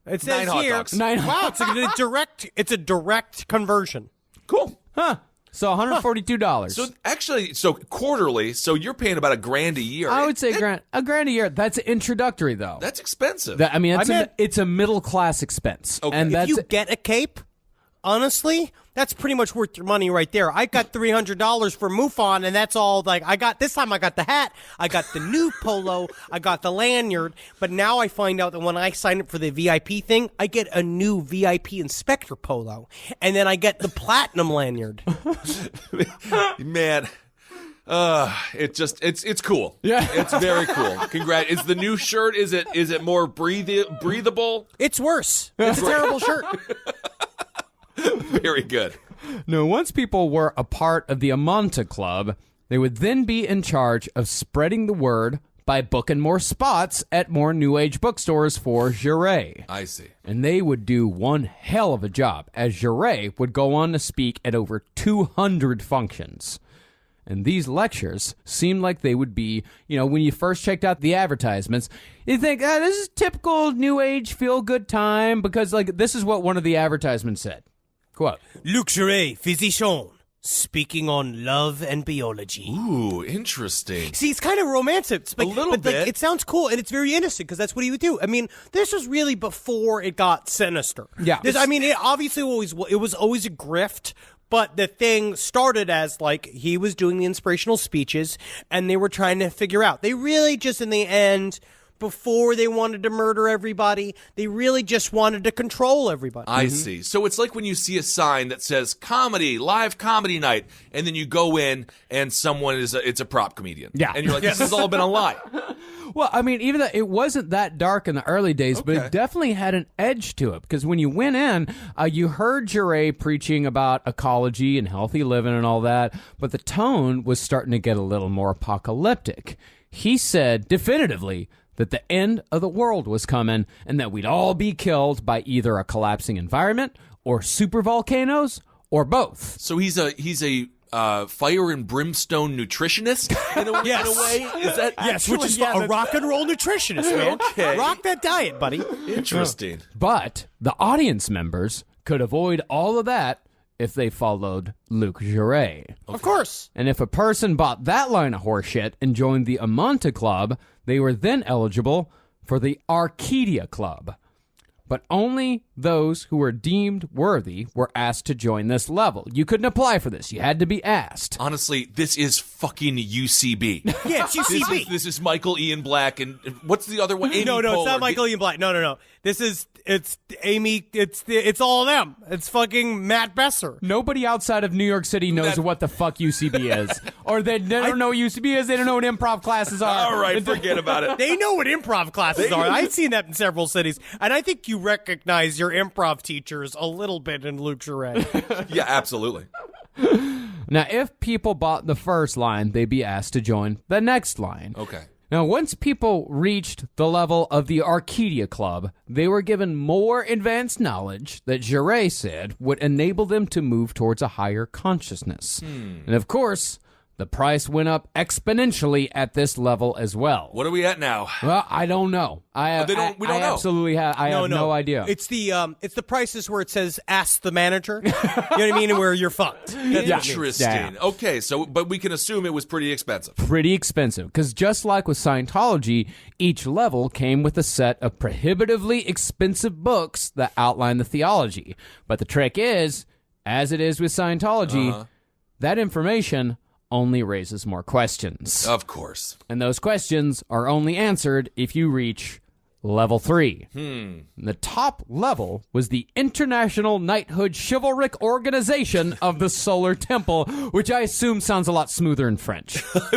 It says 9 hot here. dogs. 9 Wow, it's a direct conversion. Cool. Huh. So $142. So quarterly. So you're paying about $1,000 a year. I would say a grand a year. That's introductory, though. That's expensive. It's a middle class expense. Okay. And If you get a cape, honestly, that's pretty much worth your money right there. I got $300 for MUFON, and that's all. Like this time, I got the hat, I got the new polo, I got the lanyard. But now I find out that when I sign up for the VIP thing, I get a new VIP inspector polo, and then I get the platinum lanyard. Man. It's cool. Yeah. It's very cool. Congrats. Is the new shirt, is it more breathable? It's worse. It's a terrible shirt. Very good. Now, once people were a part of the Amanta Club, they would then be in charge of spreading the word by booking more spots at more New Age bookstores for Jouret. I see. And they would do one hell of a job, as Jouret would go on to speak at over 200 functions. And these lectures seemed like they would be, when you first checked out the advertisements, you think, this is typical New Age feel-good time, because, this is what one of the advertisements said. Quote, Luc Jouret, physician, speaking on love and biology. Ooh, interesting. See, it's kind of romantic. A little bit. It sounds cool, and it's very innocent, because that's what he would do. I mean, this was really before it got sinister. Yeah. It obviously was always a grift. But the thing started as, he was doing the inspirational speeches, and they were trying to figure out. They really just, in the end, before they wanted to murder everybody, they really just wanted to control everybody. I see. So it's like when you see a sign that says comedy, live comedy night, and then you go in and someone it's a prop comedian. Yeah. And you're like, this has all been a lie. Well, I mean, even though it wasn't that dark in the early days, but it definitely had an edge to it. Because when you went in, you heard Jouret preaching about ecology and healthy living and all that, but the tone was starting to get a little more apocalyptic. He said definitively that the end of the world was coming and that we'd all be killed by either a collapsing environment or supervolcanoes or both. So he's a fire and brimstone nutritionist in a way. Is that which is a rock and roll nutritionist, man. Okay. Rock that diet, buddy. Interesting. But the audience members could avoid all of that if they followed Luc Jouret. Of course. And if a person bought that line of horseshit and joined the Amanta Club, they were then eligible for the Arcadia Club. But only those who were deemed worthy were asked to join this level. You couldn't apply for this. You had to be asked. Honestly, this is fucking UCB. Yeah, it's UCB. This is Michael Ian Black, and what's the other one? Amy No, it's Poehler. not Michael Ian Black. No. It's Amy. It's all of them. It's fucking Matt Besser. Nobody outside of New York City knows what the fuck UCB is. Or they don't know what UCB is. They don't know what improv classes are. All right, forget about it. They know what improv classes are. I've seen that in several cities. And I think you recognize your improv teachers a little bit in Luc Jouret. Yeah, absolutely. Now, if people bought the first line, they'd be asked to join the next line. Okay. Now, once people reached the level of the Arcadia Club, they were given more advanced knowledge that Jouret said would enable them to move towards a higher consciousness. And of course, the price went up exponentially at this level as well. What are we at now? Well, I don't know. We don't know. Absolutely have. I have no idea. It's the prices where it says "ask the manager." You know what I mean? Where you're fucked. That's Interesting. Yeah. Okay, but we can assume it was pretty expensive. Pretty expensive, because just like with Scientology, each level came with a set of prohibitively expensive books that outline the theology. But the trick is, as it is with Scientology, that information only raises more questions. Of course. And those questions are only answered if you reach level 3. The top level was the International Knighthood Chivalric Organization of the Solar Temple, which I assume sounds a lot smoother in French. But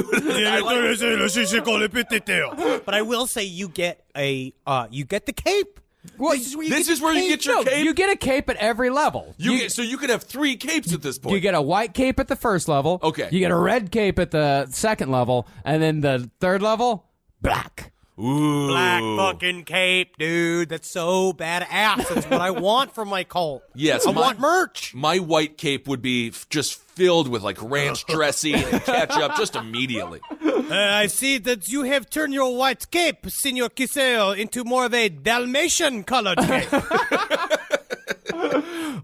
I will say you get the cape. Well, this is where you get your cape? You get a cape at every level. So you could have 3 capes at this point. You get a white cape at the first level. Okay. You get a red cape at the second level. And then the third level, black. Ooh. Black fucking cape, dude. That's so badass. That's what I want from my cult. Yes, I want merch. My white cape would be just filled with like ranch dressing and ketchup just immediately. I see that you have turned your white cape, Signor Kiseo, into more of a Dalmatian colored cape.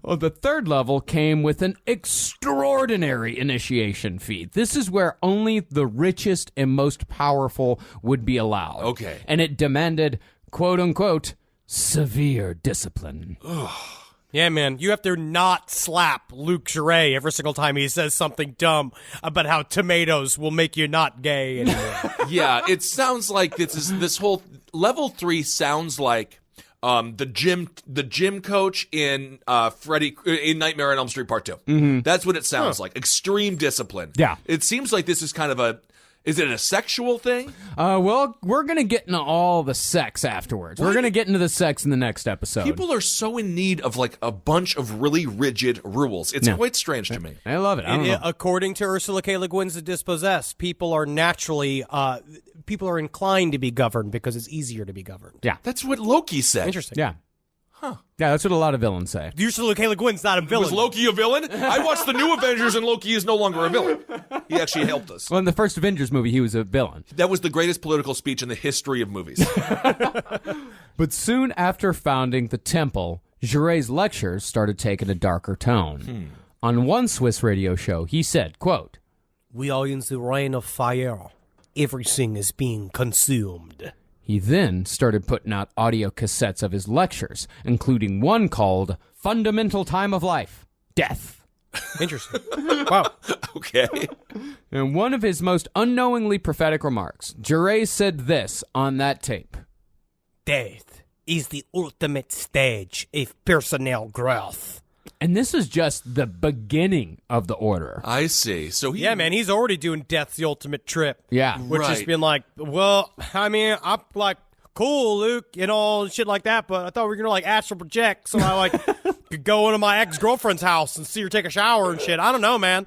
Well, the third level came with an extraordinary initiation fee. This is where only the richest and most powerful would be allowed. Okay. And it demanded, quote unquote, severe discipline. Yeah, man, you have to not slap Luke Jouret every single time he says something dumb about how tomatoes will make you not gay anymore. Yeah, it sounds like this whole level 3 sounds like the gym coach in in Nightmare on Elm Street Part 2. Mm-hmm. That's what it sounds like. Extreme discipline. Yeah. It seems like this is kind of is it a sexual thing? Well, we're going to get into all the sex afterwards. We're going to get into the sex in the next episode. People are so in need of like a bunch of really rigid rules. It's quite strange to me. I love it. I don't know. According to Ursula K. Le Guin's The Dispossessed, people are inclined to be governed because it's easier to be governed. Yeah. That's what Loki said. Interesting. Yeah. Yeah, that's what a lot of villains say. Ursula K. Le Guin's not a villain. Was Loki a villain? I watched the new Avengers and Loki is no longer a villain. He actually helped us. Well, in the first Avengers movie, he was a villain. That was the greatest political speech in the history of movies. But soon after founding the temple, Jouret's lectures started taking a darker tone. On one Swiss radio show, he said, quote, "We are in the reign of fire. Everything is being consumed." He then started putting out audio cassettes of his lectures, including one called Fundamental Time of Life, Death. Interesting. Wow. Okay. In one of his most unknowingly prophetic remarks, Jouret said this on that tape. Death is the ultimate stage of personnel growth. And this is just the beginning of the order. I see. So yeah, man, he's already doing Death's the Ultimate Trip. Yeah. Which Right. has been like, well, I mean, I'm like, cool, Luke, you know, and shit like that, but I thought we were going to like astral project so I like could go into my ex-girlfriend's house and see her take a shower and shit. I don't know, man.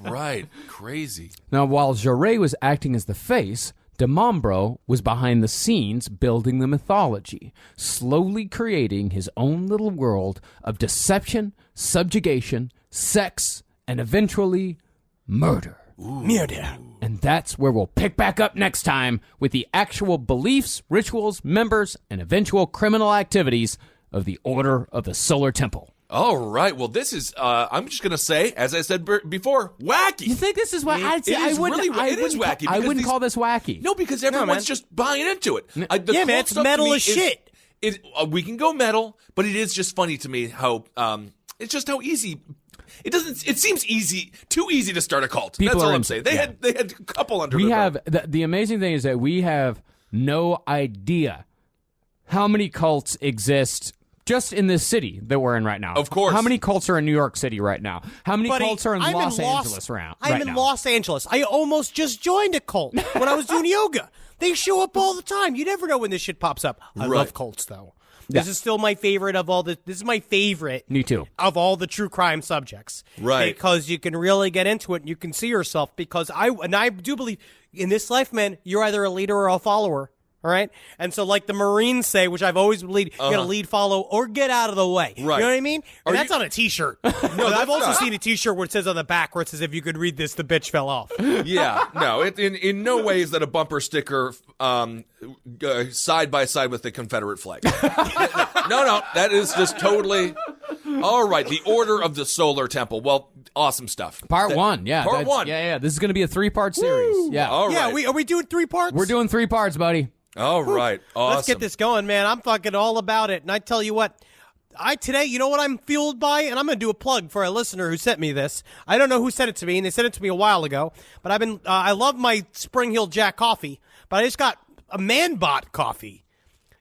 Right. Crazy. Now, while Jouret was acting as the face, de Mambro was behind the scenes building the mythology, slowly creating his own little world of deception, subjugation, sex, and eventually murder. Murder. And that's where we'll pick back up next time with the actual beliefs, rituals, members, and eventual criminal activities of the Order of the Solar Temple. All right. Well, this is, I'm just going to say, as I said before, wacky. You think this is what It is wacky. I because wouldn't call this wacky. No, because everyone's just buying into it. The Yeah, man, cult it's stuff to metal me as shit. We can go metal, but it is just funny to me how, it's just how easy. It seems easy, too easy to start a cult. People That's all are I'm saying. They had a couple under We their have, belt. the amazing thing is that we have no idea how many cults exist just in this city that we're in right now. Of course. How many cults are in New York City right now? How many Buddy, cults are in I'm Los Angeles right I'm in now? Los Angeles. I almost just joined a cult when I was doing yoga. They show up all the time. You never know when this shit pops up. I Right. love cults, though. This is still my favorite of all the. This is my favorite. Me too. Of all the true crime subjects, Right. Because you can really get into it and you can see yourself. Because I do believe in this life, man, you're either a leader or a follower. All right. And so, like the Marines say, which I've always believed, you got to lead, follow, or get out of the way. Right. You know what I mean? And that's on a T-shirt. No, I've also not. seen a T-shirt where it says on the back, where it says, "If you could read this, the bitch fell off." Yeah, no, in no way is that a bumper sticker side by side with the Confederate flag. No, that is just totally all right. The Order of the Solar Temple. Well, awesome stuff. Part 1, yeah. Part 1. Yeah. This is going to be a 3-part series. Yeah. All right. Yeah, are we doing 3 parts? We're doing 3 parts, buddy. All right. Awesome. Let's get this going, man. I'm fucking all about it. And I tell you what, today, you know what I'm fueled by? And I'm going to do a plug for a listener who sent me this. I don't know who sent it to me, and they sent it to me a while ago. But I love my Spring Hill Jack coffee, but I just got a Man-Bot coffee.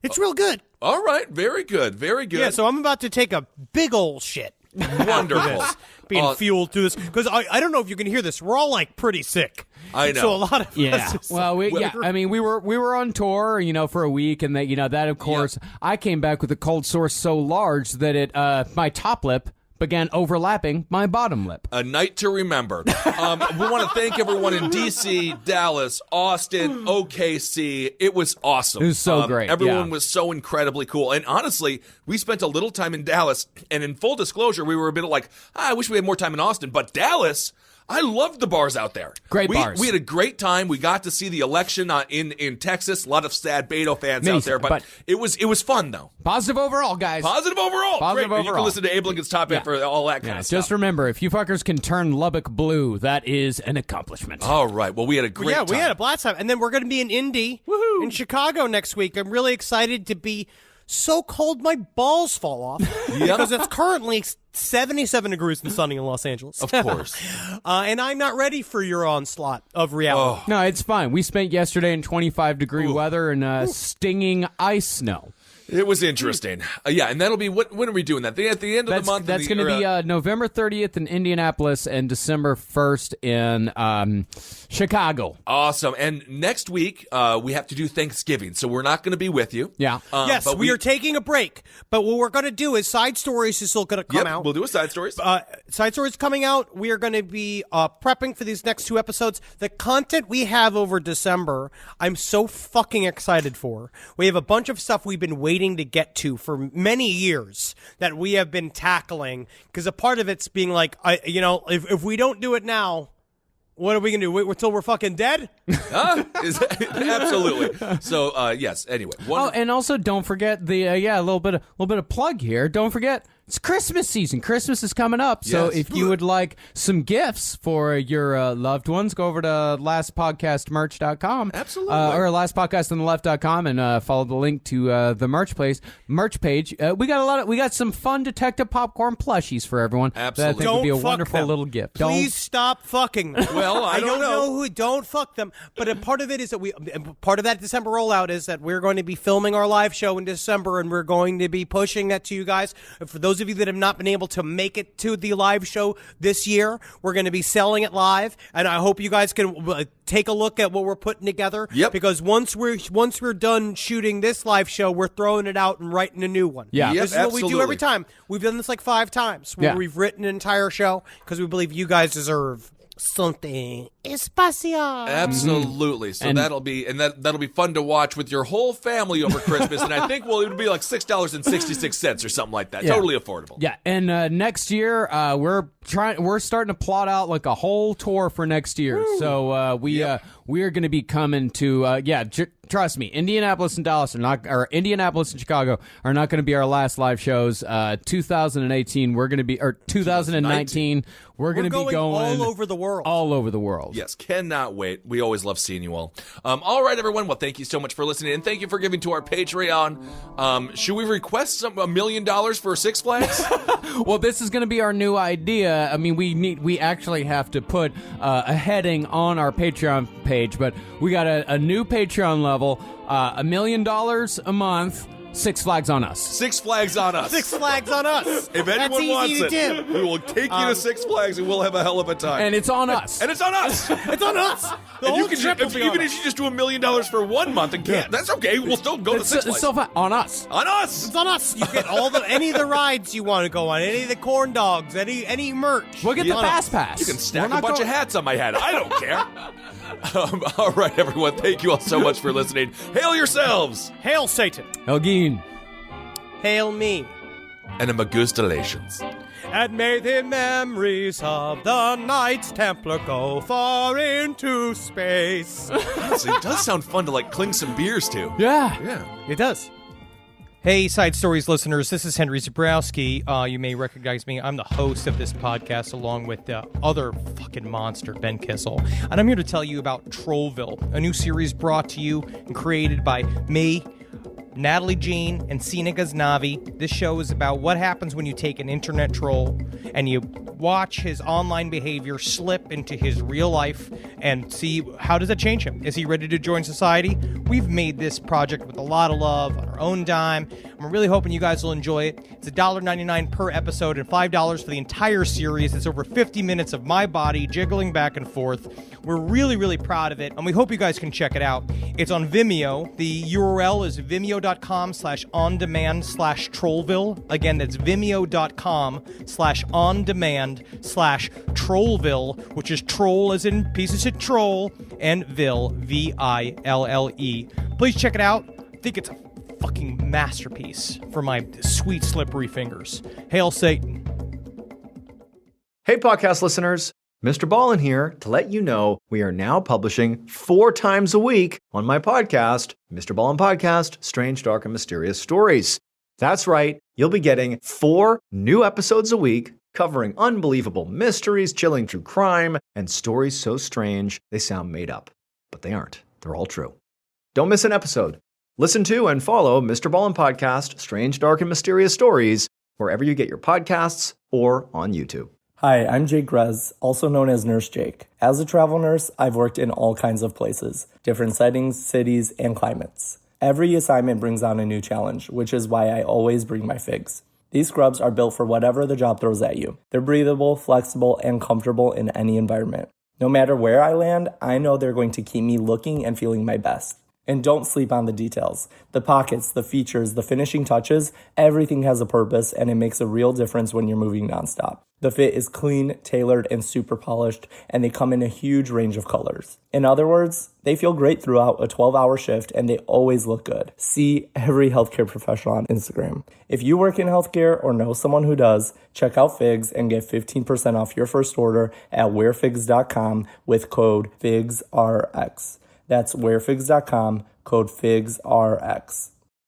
It's real good. All right. Very good. Very good. Yeah, so I'm about to take a big old shit. Wonderful. Being fueled through this. Because I don't know if you can hear this. We're all, like, pretty sick. I know. So a lot of us is- Well, we were on tour, for a week, and that of course, I came back with a cold sore so large that it my top lip began overlapping my bottom lip. A night to remember. We want to thank everyone in D.C., Dallas, Austin, OKC. It was awesome. It was so great. Everyone was so incredibly cool. And honestly, we spent a little time in Dallas. And in full disclosure, we were a bit like, I wish we had more time in Austin. But Dallas, I loved the bars out there. Great bars. We had a great time. We got to see the election in Texas. A lot of sad Beto fans out there. But it was fun, though. Positive overall, guys. Positive overall. Positive Great. overall. You can listen to Abe Lincoln's Top 10 for all that kind of stuff. Just remember, if you fuckers can turn Lubbock blue, that is an accomplishment. All right. Well, we had a great time. we had a blast time. And then we're going to be in Indy in Chicago next week. I'm really excited to be so cold my balls fall off. Because it's currently 77 degrees and sunny in Los Angeles. Of course. And I'm not ready for your onslaught of reality. No, it's fine. We spent yesterday in 25-degree weather and stinging ice snow. It was interesting. And that'll be, when are we doing that? At the end of the month? That's going to be November 30th in Indianapolis and December 1st in Chicago. Awesome. And next week, we have to do Thanksgiving, so we're not going to be with you. Yeah. Yes, but we are taking a break. But what we're going to do is Side Stories is still going to come out. We'll do a Side Stories. Side Stories coming out. We are going to be prepping for these next 2 episodes. The content we have over December, I'm so fucking excited for. We have a bunch of stuff we've been waiting to get to for many years that we have been tackling, because a part of it's being like, if we don't do it now, what are we gonna do? Wait until we're fucking dead? Absolutely. So yes. Anyway. And also don't forget the a little bit of plug here. Don't forget, it's Christmas season. Christmas is coming up. So if you would like some gifts for your loved ones, go over to lastpodcastmerch.com. Absolutely. Or lastpodcastontheLeft.com and follow the link to the merch page. We got some fun Detective Popcorn plushies for everyone. Absolutely. That I think would be a Don't fuck wonderful them. little gift. Please stop fucking them. Well, I don't know. who. Don't fuck them. But a part of it is that part of that December rollout is that we're going to be filming our live show in December, and we're going to be pushing that to you guys. For those of you that have not been able to make it to the live show this year, we're going to be selling it live, and I hope you guys can take a look at what we're putting together. Yep. Because once we're done shooting this live show, we're throwing it out and writing a new one. Yeah. Yep, This is what we do absolutely. every time. We've done this like 5 times where we've written an entire show because we believe you guys deserve something especial. Absolutely. So that'll be fun to watch with your whole family over Christmas, and I think it'll be like $6.66 or something like that. Yeah. Totally affordable. Yeah, and next year we're starting to plot out like a whole tour for next year. Woo. So we are going to be coming to trust me, Indianapolis and Dallas Indianapolis and Chicago are not going to be our last live shows. 2019 we're going to be, or 2019 we're going to be going all over the world. All over the world. Yes, cannot wait. We always love seeing you all. All right, everyone. Well, thank you so much for listening, and thank you for giving to our Patreon. Should we request $1 million for Six Flags? Well, this is going to be our new idea. I mean, we actually have to put a heading on our Patreon page, but we got a new Patreon level, $1 million a month. Six Flags on us. Six Flags on us. Six Flags on us. If anyone That's wants easy to it, do. we will take you to Six Flags, and we'll have a hell of a time. And it's on us. And it's on us. It's on us. The And whole trip will be on even us. if you just do $1 million for 1 month and can't, that's okay. We'll still go to Six It's Flags. so fun. On us. On us. It's on us. You get any of the rides you want to go on, any of the corn dogs, any merch. We'll get the On fast us. pass. You can stack We're a not bunch going- of hats on my head. I don't care. All right, everyone. Thank you all so much for listening. Hail yourselves! Hail Satan! Elgin. Hail me! And a magustalations. And may the memories of the Knights Templar go far into space. Honestly, it does sound fun to, clink some beers to. Yeah. Yeah. It does. Hey, Side Stories listeners, this is Henry Zabrowski. You may recognize me. I'm the host of this podcast along with the other fucking monster, Ben Kissel. And I'm here to tell you about Trollville, a new series brought to you and created by me, Natalie Jean, and Sina Ghaznavi. This show is about what happens when you take an internet troll and you watch his online behavior slip into his real life and see how does it change him. Is he ready to join society? We've made this project with a lot of love on our own dime. I'm really hoping you guys will enjoy it. It's $1.99 per episode and $5 for the entire series. It's over 50 minutes of my body jiggling back and forth. We're really, really proud of it, and we hope you guys can check it out. It's on Vimeo. The URL is vimeo.com/on-demand/Trollville. Again, that's vimeo.com/on-demand/Trollville, which is troll as in pieces of troll, and Ville, V-I-L-L-E. Please check it out. I think it's a fucking masterpiece for my sweet, slippery fingers. Hail Satan. Hey, podcast listeners. Mr. Ballin here to let you know we are now publishing 4 times a week on my podcast, Mr. Ballin Podcast, Strange, Dark, and Mysterious Stories. That's right. You'll be getting 4 new episodes a week covering unbelievable mysteries, chilling true crime, and stories so strange they sound made up. But they aren't. They're all true. Don't miss an episode. Listen to and follow Mr. Ballin Podcast, Strange, Dark, and Mysterious Stories wherever you get your podcasts or on YouTube. Hi, I'm Jake Grez, also known as Nurse Jake. As a travel nurse, I've worked in all kinds of places, different settings, cities, and climates. Every assignment brings on a new challenge, which is why I always bring my figs. These scrubs are built for whatever the job throws at you. They're breathable, flexible, and comfortable in any environment. No matter where I land, I know they're going to keep me looking and feeling my best. And don't sleep on the details. The pockets, the features, the finishing touches, everything has a purpose, and it makes a real difference when you're moving nonstop. The fit is clean, tailored, and super polished, and they come in a huge range of colors. In other words, they feel great throughout a 12-hour shift, and they always look good. See every healthcare professional on Instagram. If you work in healthcare or know someone who does, check out Figs and get 15% off your first order at wearfigs.com with code FIGSRX. That's wearfigs.com, code FIGSRX.